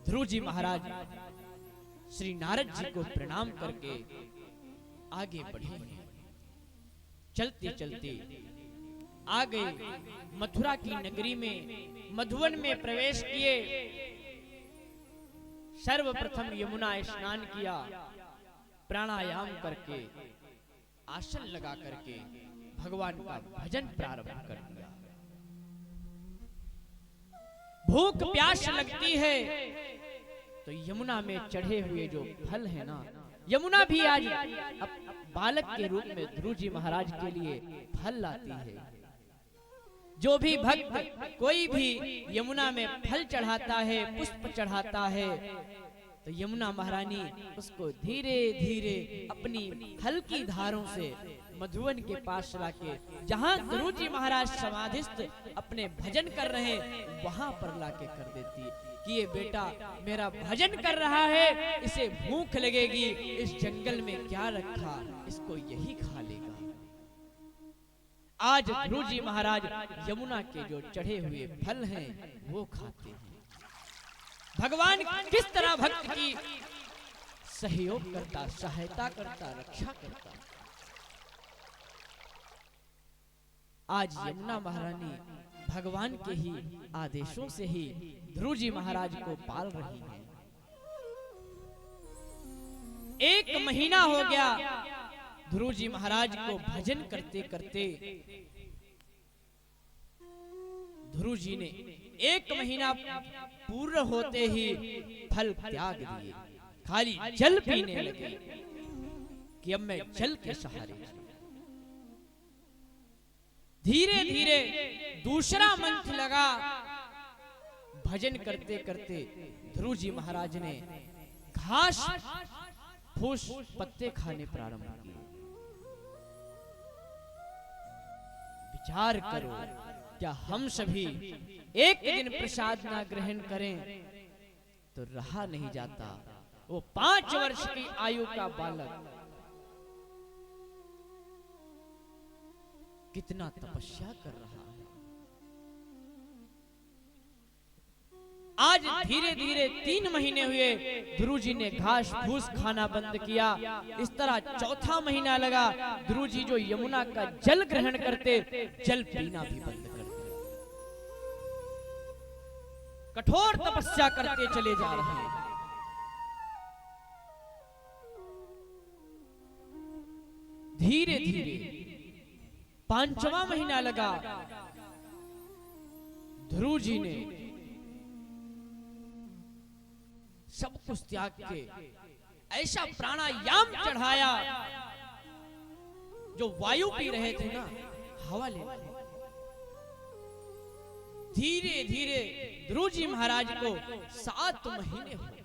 ध्रुव जी महाराज श्री नारद जी को प्रणाम करके आगे बढ़े हैं। चलते चलते आ गए मथुरा की नगरी में, मधुवन में प्रवेश किए। सर्वप्रथम यमुना स्नान किया, प्राणायाम करके आसन लगा करके भगवान का भजन प्रारंभ कर दिया। भूख प्यास लगती है तो यमुना में चढ़े हुए जो फल है ना, यमुना भी आज बालक के रूप में ध्रुव जी महाराज के लिए फल लाती है। जो भी भक्त कोई भी यमुना में फल चढ़ाता है, पुष्प चढ़ाता है, तो यमुना महारानी उसको धीरे धीरे अपनी हल्की धारों से मधुवन के पास लाके, जहां ध्रुव जी महाराज समाधिस्थ अपने भजन कर रहे हैं, वहां पर लाके कर देती कि ये बेटा मेरा भजन कर रहा है, इसे भूख लगेगी, इस जंगल में क्या रखा, इसको यही खा लेगा। आज ध्रुव जी महाराज यमुना के जो चढ़े हुए फल हैं वो खाते हैं। भगवान किस तरह भक्त की सहयोग करता, सहायता करता, रक्षा करता। आज यमुना महारानी भगवान के ही आदेशों से ही ध्रुव जी महाराज को पाल रही है। 1 महीना हो गया ध्रुव जी महाराज को भजन करते करते। ध्रुव जी ने 1 महीना पूर्ण होते ही फल त्याग दिए, खाली जल पीने लगे कि अब मैं जल के सहारे। धीरे धीरे दूसरा मंथ लगा, भजन करते करते ध्रुव जी महाराज ने घास फूस पत्ते खाने प्रारंभ किए। विचार करो, क्या हम सभी एक दिन प्रसाद ना ग्रहण करें तो रहा नहीं जाता। वो 5 वर्ष की आयु का बालक कितना तपस्या कर रहा है। आज धीरे धीरे 3 महीने हुए, ध्रुव जी ने घास फूस खाना बंद किया। इस तरह 4था महीना लगा, ध्रुव जी जो यमुना का जल ग्रहण करते, जल पीना भी बंद कर दिया। कठोर तपस्या करते चले जा रहे हैं। धीरे धीरे 5वां महीना लगा, ध्रुव जी ने सब कुछ त्याग के ऐसा प्राणायाम चढ़ाया, जो वायु पी रहे थे ना, हवा ले। धीरे धीरे ध्रुव जी महाराज को 7 महीने हो गए,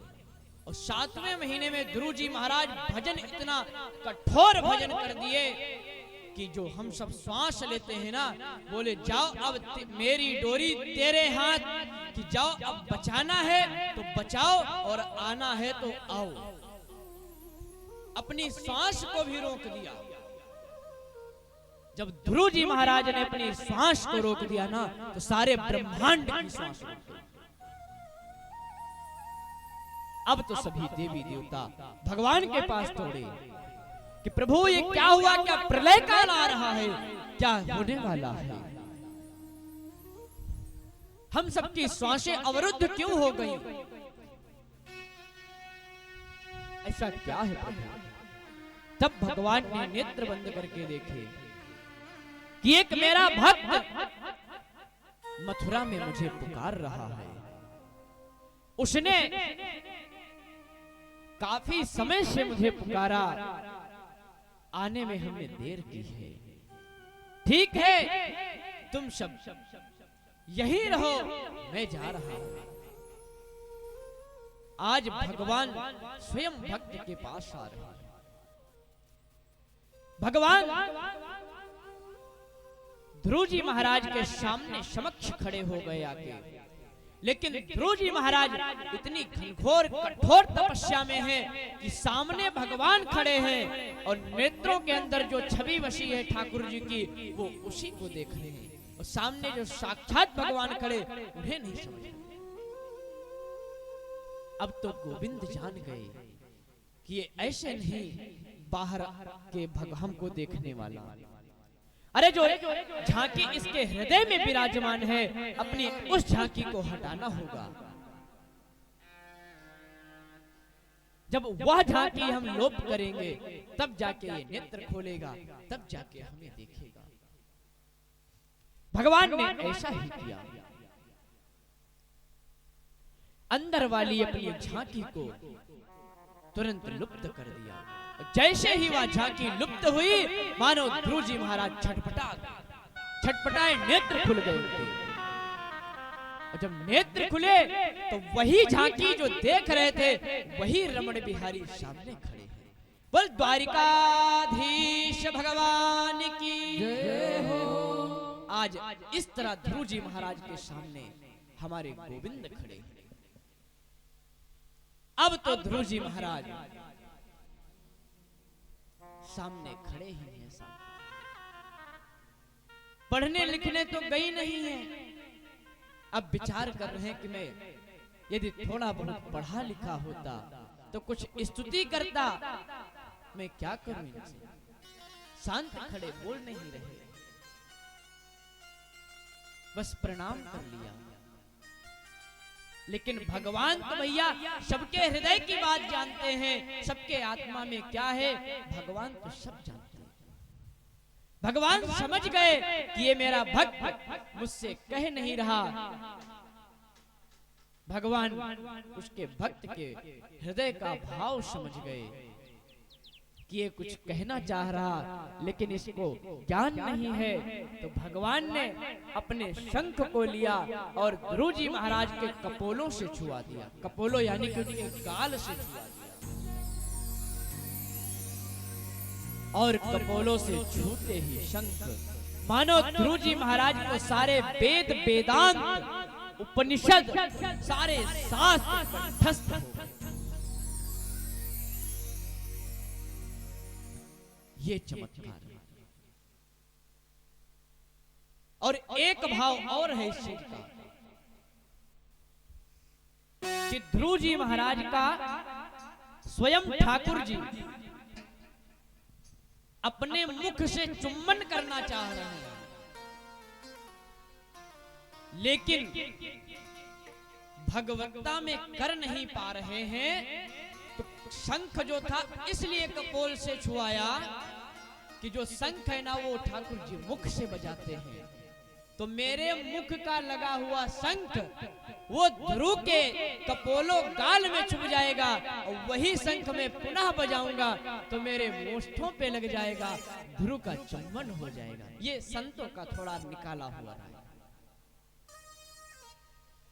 और 7वें महीने में ध्रुव जी महाराज भजन इतना कठोर भजन कर दिए कि जो हम सब श्वास लेते हैं ना, बोले जाओ अब मेरी डोरी तेरे हाथ, कि जाओ अब बचाना है तो बचाओ और आना है तो आओ। अपनी श्वास को भी रोक दिया। जब ध्रुव जी महाराज ने अपनी श्वास को रोक दिया ना, तो सारे ब्रह्मांड की श्वास रोक दी। अब तो सभी देवी देवता भगवान के पास दौड़े कि प्रभु ये क्या हुआ, क्या प्रलय काल आ रहा है, क्या होने वाला है, हम सबकी श्वासें अवरुद्ध क्यों हो गई, ऐसा क्या है प्रभु। तब भगवान ने नेत्र बंद करके देखे कि एक मेरा भक्त मथुरा में मुझे पुकार रहा है। उसने काफी समय से मुझे पुकारा, आने में हमने देर की है। ठीक है, तुम सब यहीं रहो, मैं जा रहा हूं। आज भगवान स्वयं भक्त के पास आ रहे हैं। भगवान ध्रुव जी महाराज के सामने समक्ष खड़े हो गए आके लेकिन ध्रुव जी महाराज इतनी घनघोर कठोर तपस्या में हैं कि सामने भगवान खड़े हैं और नेत्रों के अंदर जो छवि बसी है ठाकुर जी की वो उसी को देख रहे हैं, और सामने जो साक्षात भगवान खड़े उन्हें नहीं समझ। अब तो गोविंद जान गए कि ये ऐसे नहीं बाहर के हमको देखने वाला, अरे जो झांकी इसके हृदय में विराजमान है, अपनी उस झांकी को हटाना होगा। जब वह झांकी हम लोप करेंगे तब जाके ये नेत्र खोलेगा, तब जाके हमें देखेगा। भगवान ने ऐसा ही किया, अंदर वाली अपनी झांकी को तुरंत लुप्त कर दिया। जैसे ही वह झांकी लुप्त हुई, मानो ध्रुव जी महाराज छटपटाए नेत्र खुल गए उनके। और जब नेत्र खुले तो वही झांकी जो देख रहे थे वही रमण बिहारी सामने खड़े हैं। बोल द्वारिकाधीश भगवान की जय हो। आज इस तरह ध्रुव जी महाराज के सामने हमारे गोविंद खड़े हैं। अब तो ध्रुव जी महाराज सामने खड़े ही हैं। पढ़ने लिखने तो गई नहीं है, अब विचार कर रहे हैं कि मैं यदि थोड़ा बहुत पढ़ा लिखा होता तो कुछ स्तुति करता। मैं क्या करूं इनसे? शांत खड़े, बोल नहीं रहे, बस प्रणाम कर लिया। लेकिन भगवान तो भैया सबके हृदय की बात जानते हैं, सबके आत्मा में क्या है भगवान तो सब जानते हैं। भगवान समझ गए कि ये मेरा भक्त मुझसे कह नहीं रहा। भगवान उसके भक्त के हृदय का भाव समझ गए कि ये कुछ कहना चाह रहा लेकिन इसको ज्ञान नहीं है। तो भगवान ने अपने शंख को लिया और ध्रुव जी महाराज के कपोलों से छुआ दिया। कपोलों यानी कि उनके गाल से छुआ दिया, और कपोलों से छूते ही शंख मानो ध्रुव जी महाराज को सारे वेद वेदांत उपनिषद सारे शास्त्र कंठस्थ हो गए। ये चमत्कार है। और एक भाव और है इस चीज का कि ध्रुव जी महाराज का स्वयं ठाकुर जी अपने मुख से चुम्बन करना चाह रहे हैं, लेकिन भगवत्ता में कर नहीं पा रहे हैं। तो शंख जो था इसलिए कपोल से छुआया कि जो शंख है ना वो ठाकुर जी मुख से बजाते हैं, तो मेरे मुख का लगा हुआ शंख वो ध्रुव के कपोलों गाल में छुप जाएगा, और वही शंख में पुनः बजाऊंगा तो मेरे मोष्ठों पे लग जाएगा, ध्रुव का चुम्बन हो जाएगा। ये संतों का थोड़ा निकाला हुआ है।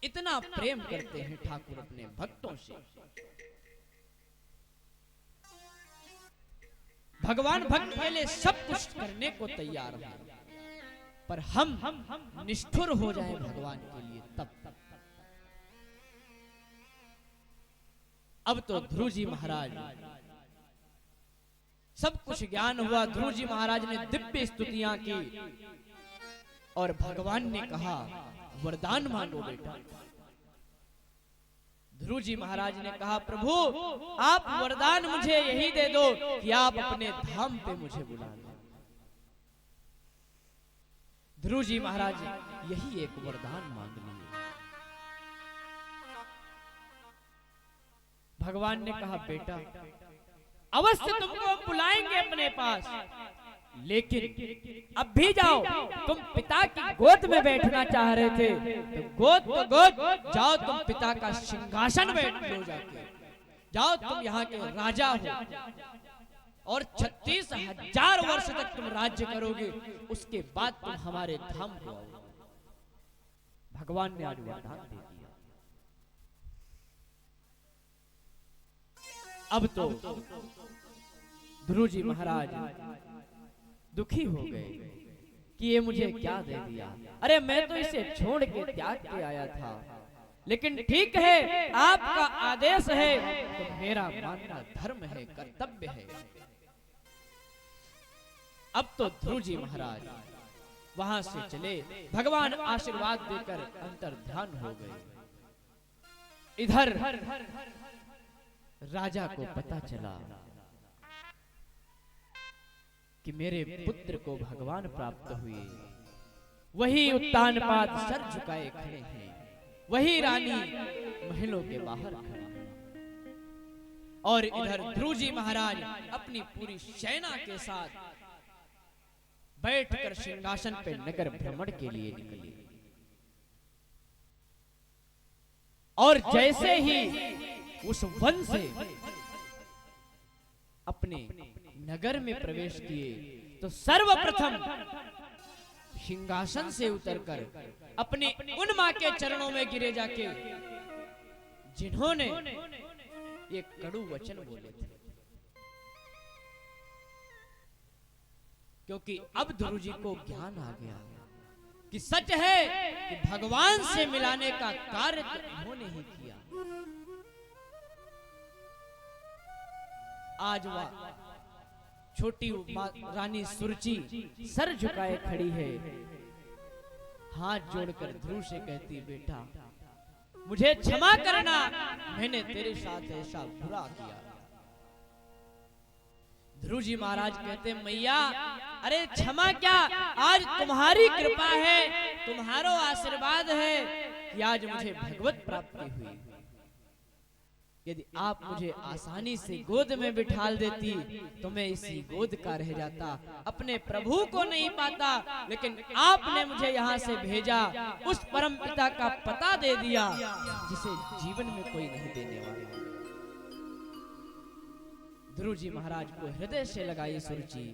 इतना प्रेम करते हैं ठाकुर अपने भक्तों से। भगवान भक्त के लिए सब कुछ करने को तैयार है, पर हम निष्ठुर हो जाए भगवान के लिए तब। अब तो ध्रुव जी महाराज सब कुछ ज्ञान हुआ। ध्रुव जी महाराज ने दिव्य स्तुतियां की और भगवान ने कहा वरदान मांगो बेटा। ध्रुव जी महाराज ने कहा प्रभु आप वरदान मुझे यही दे दो कि आप अपने धाम पे मुझे बुला लो। ध्रुव जी महाराज यही एक वरदान मांग लिए। भगवान ने कहा बेटा अवश्य तुमको बुलाएंगे अपने पास, लेकिन अब भी जाओ। तुम पिता की गोद में बैठना चाह रहे थे तो गोद जाओ, तुम पिता का सिंहासन बैठ लो जाके। जाओ तुम यहाँ के राजा हो और 36,000 वर्ष तक तुम राज्य करोगे, उसके बाद तुम हमारे धाम को आओ। भगवान ने आज वरदान दे दिया। अब तो ध्रुव जी महाराज दुखी हो गए कि ये मुझे क्या दे दिया। अरे मैं तो इसे छोड़ के त्याग के आया था, लेकिन ठीक है, आपका आदेश है तो मेरा मानना धर्म है, कर्तव्य है। अब तो ध्रुव जी महाराज वहां से चले, भगवान आशीर्वाद देकर अंतर्ध्यान हो गए। इधर राजा को पता चला कि मेरे पुत्र को भगवान प्राप्त हुए। वही उत्तानपाद सर झुकाए खड़े हैं, वही रानी महलों के बाहर खड़ी है। और इधर ध्रुव जी महाराज अपनी पूरी सेना के साथ बैठकर सिंहासन पे नगर भ्रमण के लिए निकले। और जैसे ही उस वन से अपने नगर में प्रवेश किए तो सर्वप्रथम सिंहासन से उतरकर अपने उन मां के चरणों में गिरे जाके, जिन्होंने ये कड़ू वचन बोले थे। क्योंकि अब ध्रुव जी को ज्ञान आ गया कि सच है कि भगवान से मिलाने का कार्य तो इन्होंने ही किया। आज वह छोटी रानी सुरुचि सर झुकाए खड़ी है, हाथ जोड़कर ध्रुव से कहती, बेटा मुझे क्षमा करना, मैंने तेरे साथ ऐसा बुरा किया। ध्रुव जी महाराज कहते, मैया अरे क्षमा क्या, आज तुम्हारी कृपा है, तुम्हारो आशीर्वाद है कि आज मुझे भगवत प्राप्ति हुई। यदि आप मुझे आसानी से गोद में बिठाल देती तो मैं इसी गोद का रह जाता, अपने प्रभु को नहीं पाता। लेकिन आपने मुझे यहाँ से भेजा, उस परम पिता का पता दे दिया जिसे जीवन में कोई नहीं देने वाला। ध्रुव जी महाराज को हृदय से लगाई सुरुचि,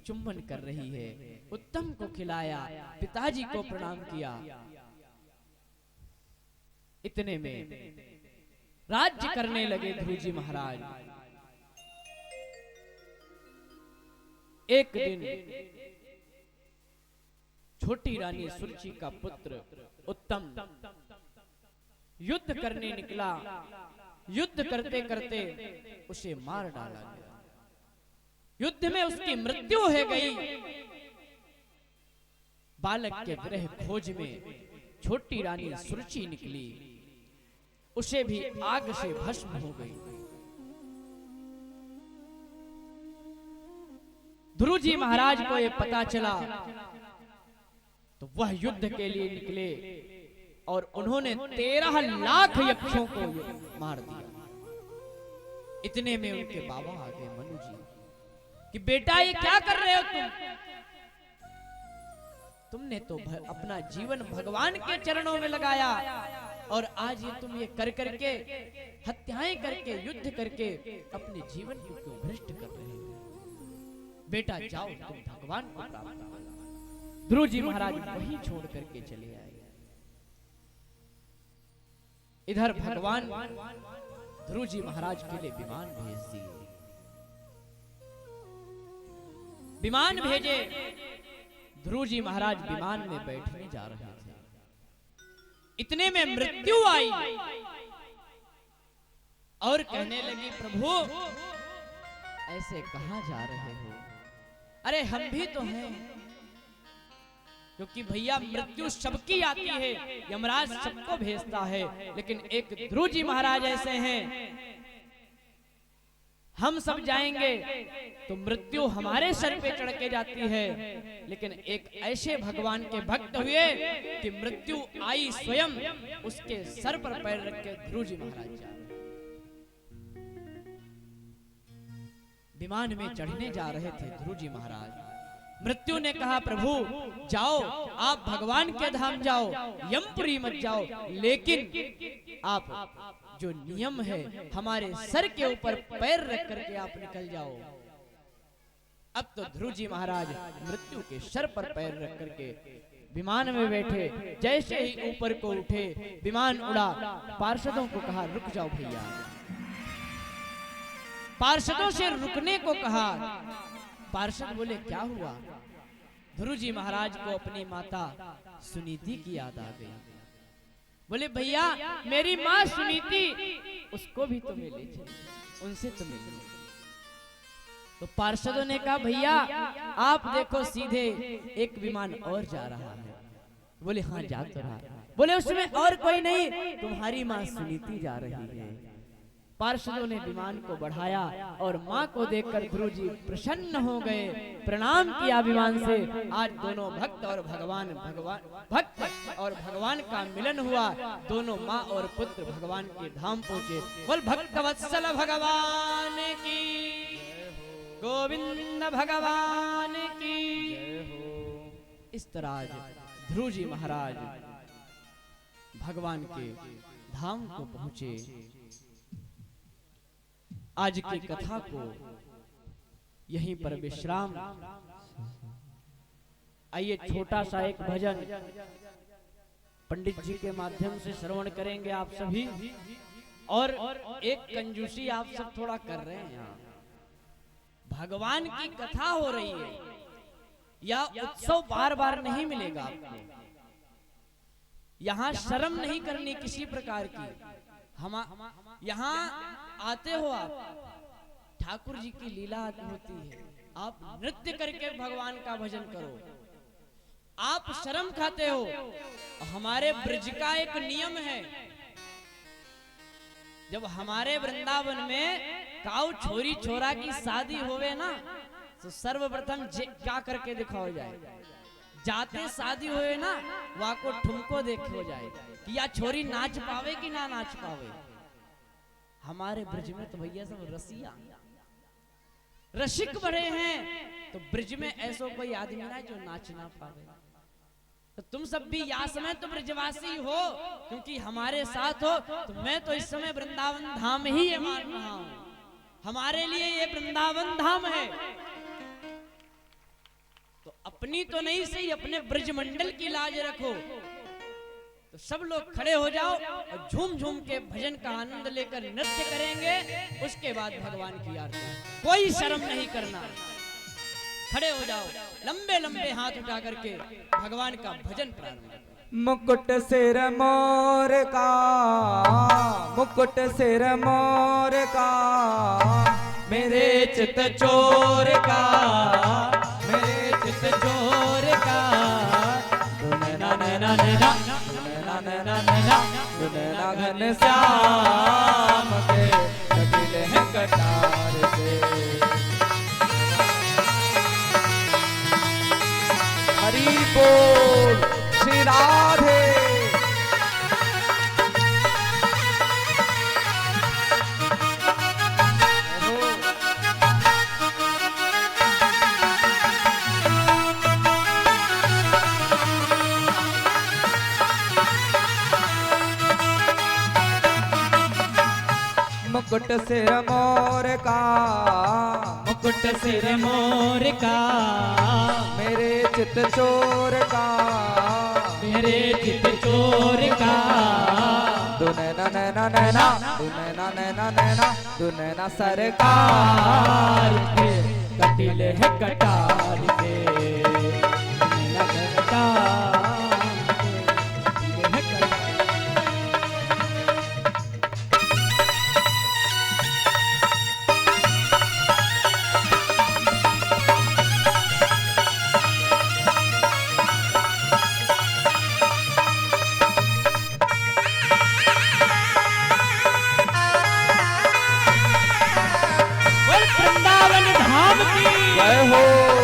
चुम्बन कर रही है, उत्तम को खिलाया, पिताजी को प्रणाम किया। इतने में राज्य करने लगे ध्रुव जी महाराज। एक दिन छोटी रानी सुरुचि का पुत्र उत्तम युद्ध करने निकला। युद्ध करते करते उसे मार डाला गया। युद्ध में उसकी मृत्यु हो गई। बालक के विरह खोज में छोटी रानी सुरुचि निकली, उसे भी आग से भस्म हो गई। ध्रुव जी महाराज को यह पता चला तो वह युद्ध के लिए निकले और उन्होंने 13 लाख यक्षों को मार दिया। इतने में उनके बाबा आ गए, मनु जी, कि बेटा ये क्या कर रहे हो तुमने तो अपना जीवन भगवान के चरणों में लगाया और आज ये तुम ये कर करके हत्याएं करके युद्ध करके अपने जीवन को क्यों भ्रष्ट कर रहे हो? बेटा जाओ, तुम भगवान को प्राप्त करो। ध्रुव जी महाराज वहीं छोड़ करके चले आए। इधर भगवान ध्रुव जी महाराज के लिए विमान भेज दिए। विमान भेजे, ध्रुव जी महाराज विमान में बैठने जा रहे थे। इतने में मृत्यु आई और कहने लगी, प्रभु ऐसे कहां जा रहे हो? अरे हम भी तो हैं, क्योंकि भैया मृत्यु सबकी आती है, यमराज सबको भेजता है, लेकिन एक ध्रुव जी महाराज ऐसे हैं, हम सब जाएंगे तो मृत्यु हमारे सर पे चढ़ के जाती है, लेकिन एक ऐसे भगवान के भक्त हुए कि मृत्यु आई स्वयं उसके सर पर पैर रख के ध्रुव जी महाराज जा रहे। विमान में चढ़ने जा रहे थे ध्रुव जी महाराज। मृत्यु ने कहा, प्रभु जाओ, आप भगवान के धाम जाओ, यमपुरी मत जाओ, लेकिन आप जो नियम है हमारे सर के ऊपर पैर रख करके आप निकल जाओ। अब तो ध्रुव जी महाराज मृत्यु के सर पर पैर रख करके विमान में बैठे। जैसे ही ऊपर को उठे, विमान उड़ा। पार्षदों को कहा, रुक जाओ भैया। पार्षदों से रुकने को कहा। पार्षद बोले, क्या हुआ? ध्रुव जी महाराज को अपनी माता सुनीति की याद आ गई। बोले भैया मेरी माँ सुनीति उसको भी तो मिले, उनसे तो मिले। तो पार्षदों ने कहा भैया आप देखो सीधे एक विमान और जा रहा है। बोले हाँ जा तो रहा। बोले उसमें और कोई नहीं, तुम्हारी माँ सुनीति जा रही है। पार्षदों ने विमान को बढ़ाया और माँ को देखकर गुरुजी प्रसन्न हो गए, प्रणाम किया विमान से। आज दोनों भक्त और भगवान का मिलन हुआ। दोनों माँ और पुत्र भगवान के धाम पहुँचे। बोल भक्त वत्सल भगवान की, गोविंद भगवान की। इस तरह आज ध्रुव जी महाराज भगवान के धाम को पहुंचे। आज की कथा को यहीं पर विश्राम। आइए छोटा सा एक भजन पंडित जी के माध्यम से श्रवण करेंगे आप सभी। और एक कंजूसी आप सब थोड़ा कर रहे हैं। यहाँ भगवान की कथा हो रही है, या उत्सव बार बार नहीं मिलेगा आपको। यहाँ शर्म नहीं करनी किसी प्रकार की। हम यहाँ आते हो, आप ठाकुर जी की लीला होती है, आप नृत्य करके भगवान का भजन करो। आप शर्म खाते हो। हमारे ब्रज का एक नियम है, जब हमारे वृंदावन में काऊ छोरी छोरा की शादी होवे ना, तो सर्वप्रथम क्या करके दिखाओ जाए। जाते शादी होवे ना, वहां को ठुमको देखो जाए कि या छोरी नाच पावे कि ना नाच पावे। हमारे ब्रज में तो भैया सब रसिया रसिक बड़े हैं, तो ब्रज में ऐसा कोई आदमी ना जो नाच ना पावे। तो तुम सब भी या समय तो ब्रजवासी हो, क्योंकि हमारे साथ हो। तो मैं तो इस समय वृंदावन धाम ही ये मान रहा हूं। हमारे लिए ये वृंदावन धाम है। तो अपनी तो नहीं सही, अपने ब्रजमंडल की लाज रखो। तो सब लोग खड़े हो जाओ और झूम झूम के भजन का आनंद लेकर नृत्य करेंगे। उसके बाद भगवान की आरती। कोई शर्म नहीं करना, खड़े हो जाओ, लंबे लंबे हाथ उठा करके भगवान का भजन प्रारंभ। मुकुट सिर मोर का, मुकुट सिर मोर का, मेरे चित चोर का, मेरे चित चोर का। नैना नैना नैना नैना नैना नैना नैना घन श्याम के कपिल हैं कटार से। हरि बोल श्री राधे। मुकुट सिर मोर का, मुकुट सिर मोर का, मेरे चित चोर का, मेरे चित चोर का। दो नैना नैना नैना, दो नैना नैना नैना, दो नैना सरकार के कटिल है कटार के। नैना सरकार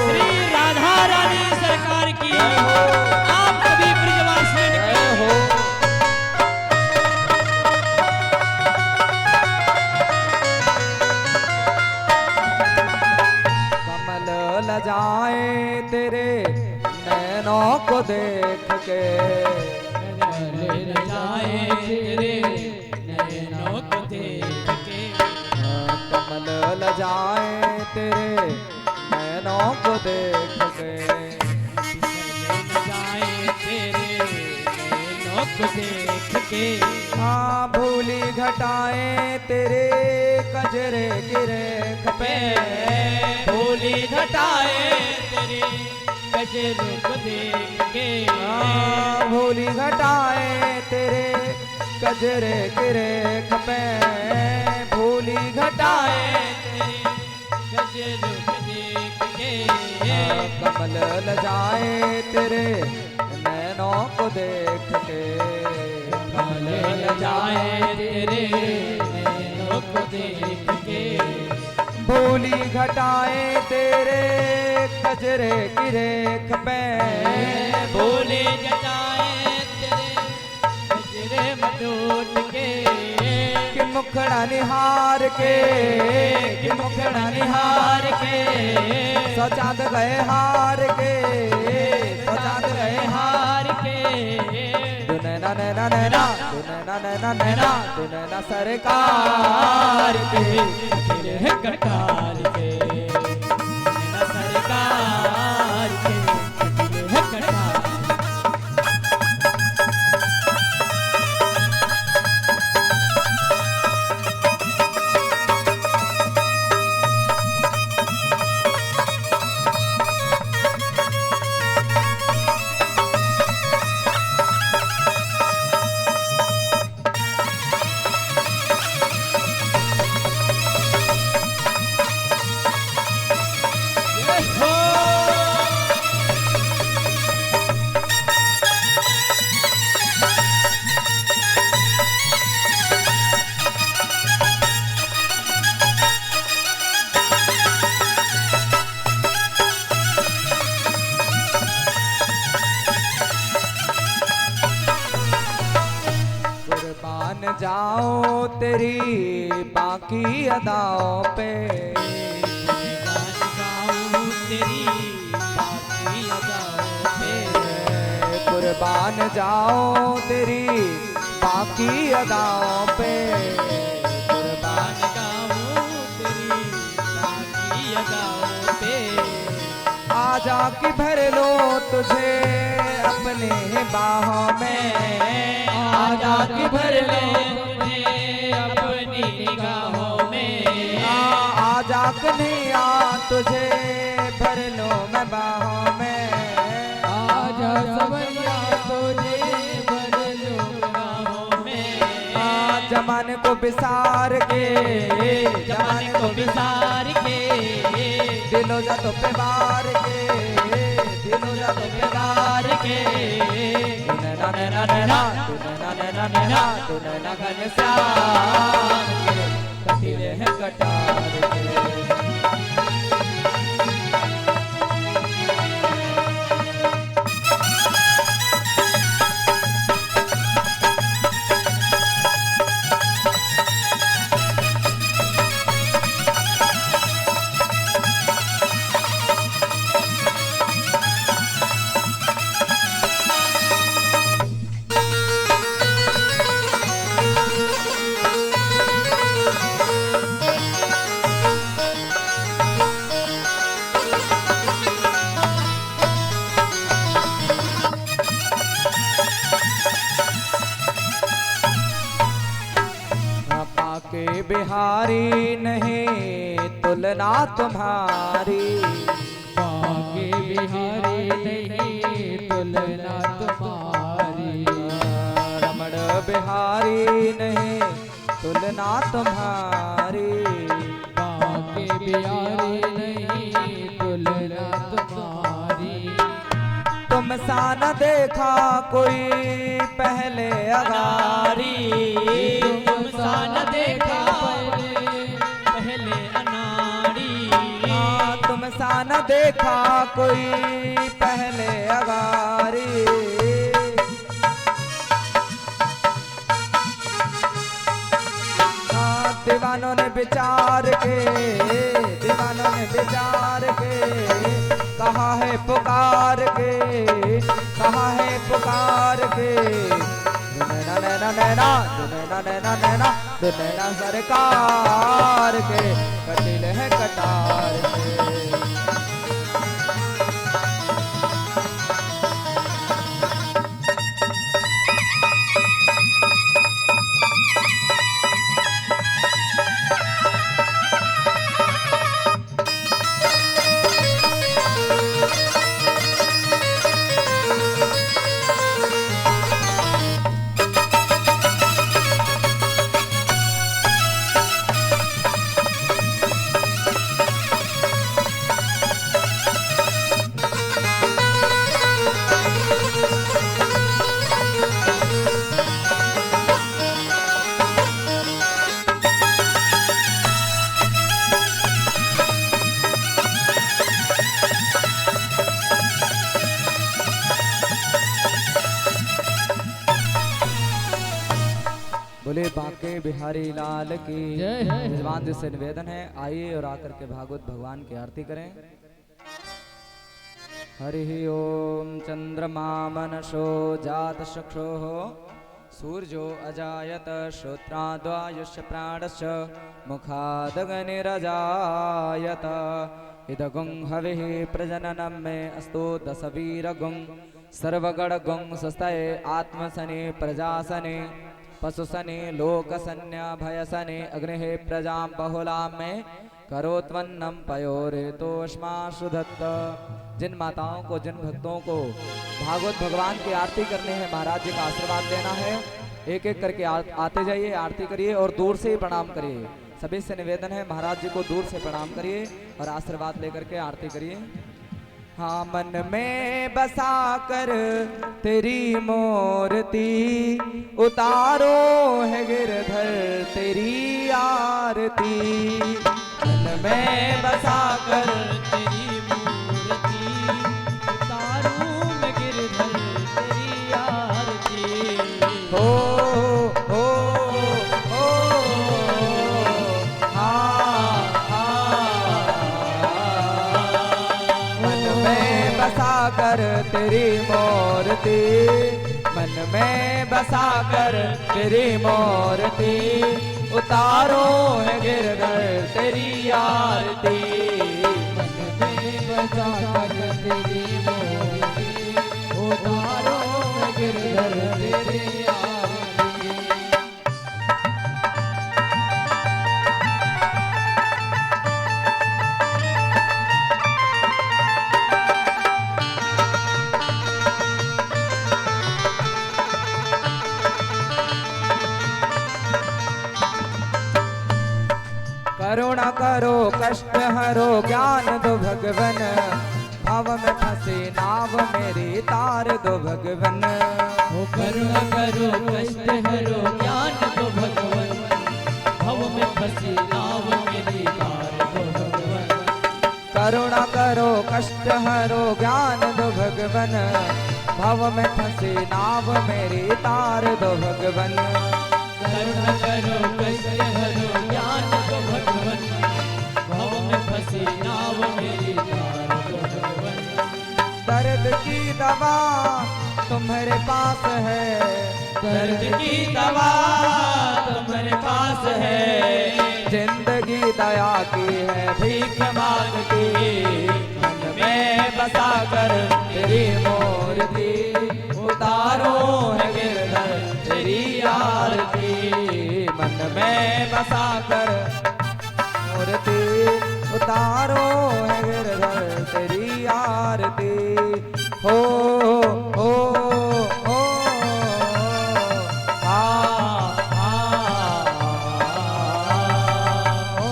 श्री राधा रानी सरकार की। आप सभी ब्रजवासी कमल लजाए तेरे नैनों को देख के, लजाए तेरे नैनों को देख के। कमल लजाए तेरे नैनों को देख के, लजाए तेरे नैनों को देख के। हाँ भूली घटाए तेरे कजरे की रेख पे, भूली घटाए तेरे कजरे को देख के। हाँ भूली घटाए तेरे कजरे गिरे खपे भूली घटाए गजर देख के कमल लजाए तेरे नैनों को देख के कमल लजाए तेरे नैनों को देख के भूली घटाए तेरे कजरे गिरे खपे भूली जटाए तेरे गजरे मटोट के कि मुखड़ा निहार के कि मुखड़ा निहार के सचाद गए हार के सचाद गए हार के नैना नैना नैना नैना नैना नैना नैना सरकार के तेरे है कटार के नैना सरकार के तेरे है कटार कुर्बान जाओ तेरी बाकी अदाओं पे गान गाऊं तेरी बाकी अदाओं पे कुर्बान जाओ तेरी बाकी अदाओं पे कुर्बान गान गाऊं तेरी बाकी अदाओं पे आजा कि भर लो तुझे अपने बाहों में आजा कि भर ले मुझे अपनी निगाहों में आजा कन्हैया तुझे भर लो मैं बाहों में आजा सवरिया तुझे भर लो निगाहों में जमाने को बिसार के जमाने को बिसार के दिलो जा तो पे बार के दिलो जा तो पे बार के नैना नैना नैना नैना नैना नैना तू नैना घन श्याम के कटिले हैं कटार के के बिहारी नहीं तुलना तुम्हारी बाके बिहारी नहीं तुलना तुम्हारी रमण बिहारी नहीं तुलना तुम्हारी बाके बिहारी नहीं तुलना तुम्हारी तुम सा न देखा कोई पहले अगारी तुम सा न देखा पहले अनाड़ी तुम सा न देखा कोई पहले अगारी दीवानों ने विचार के दीवानों ने विचार के कहा है पुकार के कहा है पुकार के नैना नैना नैना नैना नैना नैना नैना सरकार के कटिल है कटार के बोले बांके बिहारी लाल की जय। मेजबान जी से निवेदन है, आइए और आकर के भागवत भगवान की आरती करें। हरि ओम चंद्रमा मनसो जात चक्षो सूर्यो अजायत श्रोत्राद्वायुष्य प्राणश्च मुखादग्निरजायत इदगुं हविः प्रजननं मे अस्तु दशवीरगुं सर्वगणगुं स्वस्तये आत्मसने प्रजासने पशुसने लोकसन्या भयसने अग्निः प्रजां बहुलां मे करोत्वन्नं पयोरेतोष्माशु दत्त। जिन माताओं को, जिन भक्तों को भागवत भगवान की आरती करनी है, महाराज जी का आशीर्वाद लेना है, एक एक करके आते जाइए, आरती करिए और दूर से ही प्रणाम करिए। सभी से निवेदन है, महाराज जी को दूर से प्रणाम करिए और आशीर्वाद लेकर के आरती करिए। हाँ, मन में बसा कर तेरी मूर्ति उतारो है गिरधर तेरी आरती। मन में बसा कर तेरी मूर्ति उतारूं मैं गिरधर तेरी आरती। हो हो हो हाँ हाँ। मन में बसा कर तेरी मूर्ति, मन में बसा कर तेरी मूर्ति उतारो है गिरधर तेरी आरती। मन में बसा कर तेरी मूर्ति उतारो मैं गिरधर तेरी आरती। करुणा करो कष्ट हरो ज्ञान दो भगवन, भाव में फंसे नाव मेरी तार दो भगवन। ओ करुणा करो कष्ट हरो ज्ञान दो भगवन, भव में फंसी नाव मेरी तार दो भगवन। करुणा करो कष्ट हरो ज्ञान दो भगवन, भाव में फंसे नाव मेरी तार दो भगवन। करुणा करो कष्ट हरो ज्ञान दो भगवन, भव में फंसी नाव मेरी तार दो भगवन। दर्द की दवा तुम्हारे पास है, दर्द की दवा तुम्हारे पास है। जिंदगी दया की है भीख मांगती। मन में बसा कर तेरी मूर्ति उतारो है गिरधर तेरी आरती। मन में बसा कर मूर्ति उतारो है गिरधर तेरी आरती। हो हो हो आ आ हो।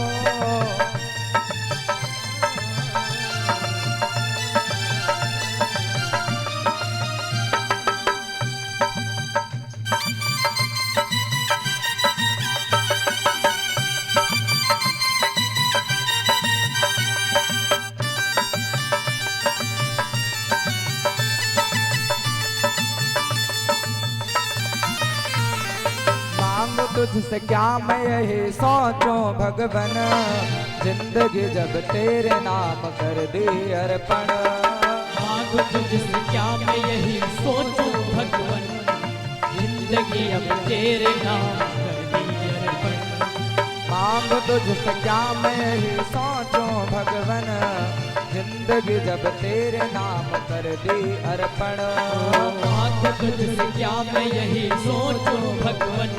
मांगो तुझसे क्या मैं यही सोचूं भगवन, जिंदगी जब तेरे नाम कर दी अर्पण। मांगो तुझसे क्या मैं यही सोचूं भगवन, जिंदगी अब तेरे नाम कर दी अर्पण। मांगो तुझसे क्या मैं यही सोचूं भगवन, जिंदगी जब तेरे नाम कर दी अर्पण। मांगो तुझसे क्या मैं यही सोचूं भगवन,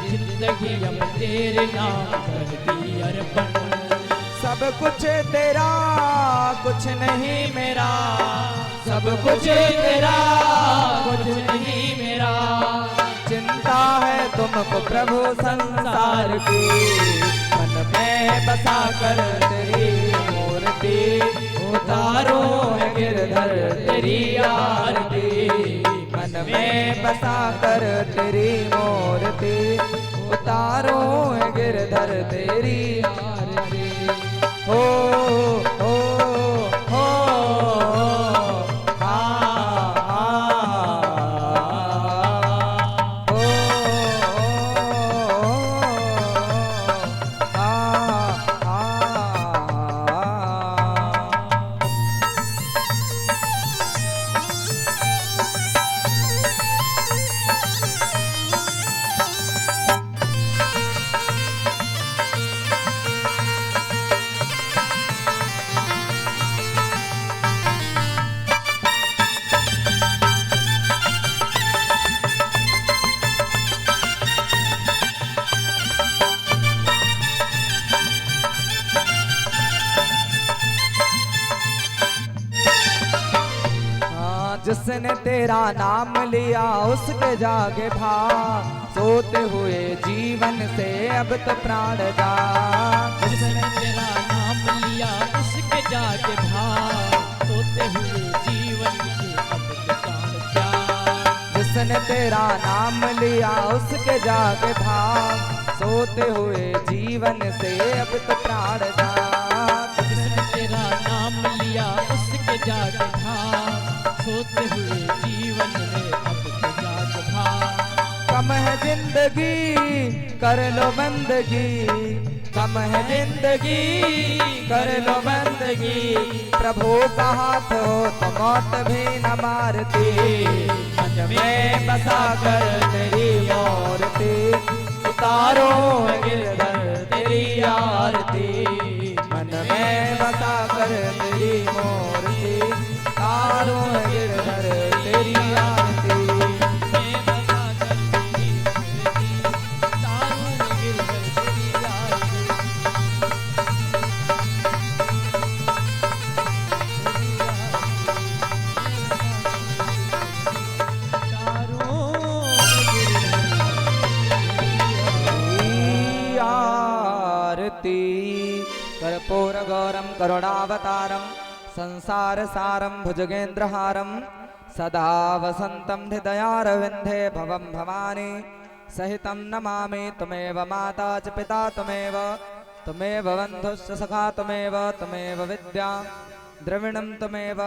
जिंदगी अब तेरे नाम कर दी अर्पण। सब कुछ तेरा कुछ नहीं मेरा, सब कुछ तेरा कुछ नहीं मेरा। चिंता है तुमको प्रभु संसार की। मन में बसा कर तेरी मूर्ति उतारो है गिरधर तेरी आरती। मन में बसा कर तेरी मूर्ति उतारो है गिरधर तेरी आरती। हो हो हो हा हा हो हो जिसने तेरा नाम लिया उसके जागे भाग, सोते हुए जीवन से अब तो प्राण जा। जिसने तेरा नाम लिया उसके जागे भाग, सोते हुए जीवन के अब तो प्राण जा। जिसने तेरा नाम लिया उसके जागे भाग, सोते हुए जीवन से अब तो प्राण जा। जिसने तेरा नाम लिया उसके जागे भाग, सोते हुए जीवन में अब तो जाग भाग। कम है जिंदगी कर लो बंदगी, कम है जिंदगी कर लो बंदगी, प्रभु का हाथ हो तो मौत भी न मारती। मन में बसा कर तेरी मूर्ति, उतारो गिरधर तेरी आरती। मन में बसा कर तेरी मूर्ति, उतारो गिरधर तेरी आरती। कर्पूर गौरम करुणावतारम संसार सारम भुजगेन्द्रहारम सदा वसंतम हृदयारविंदे भवम भवानी सहितं नमामि। त्वमेव माता च पिता त्वमेव, त्वमेव बन्धुश्च सखा त्वमेव, त्वमेव विद्या द्रविणं त्वमेव।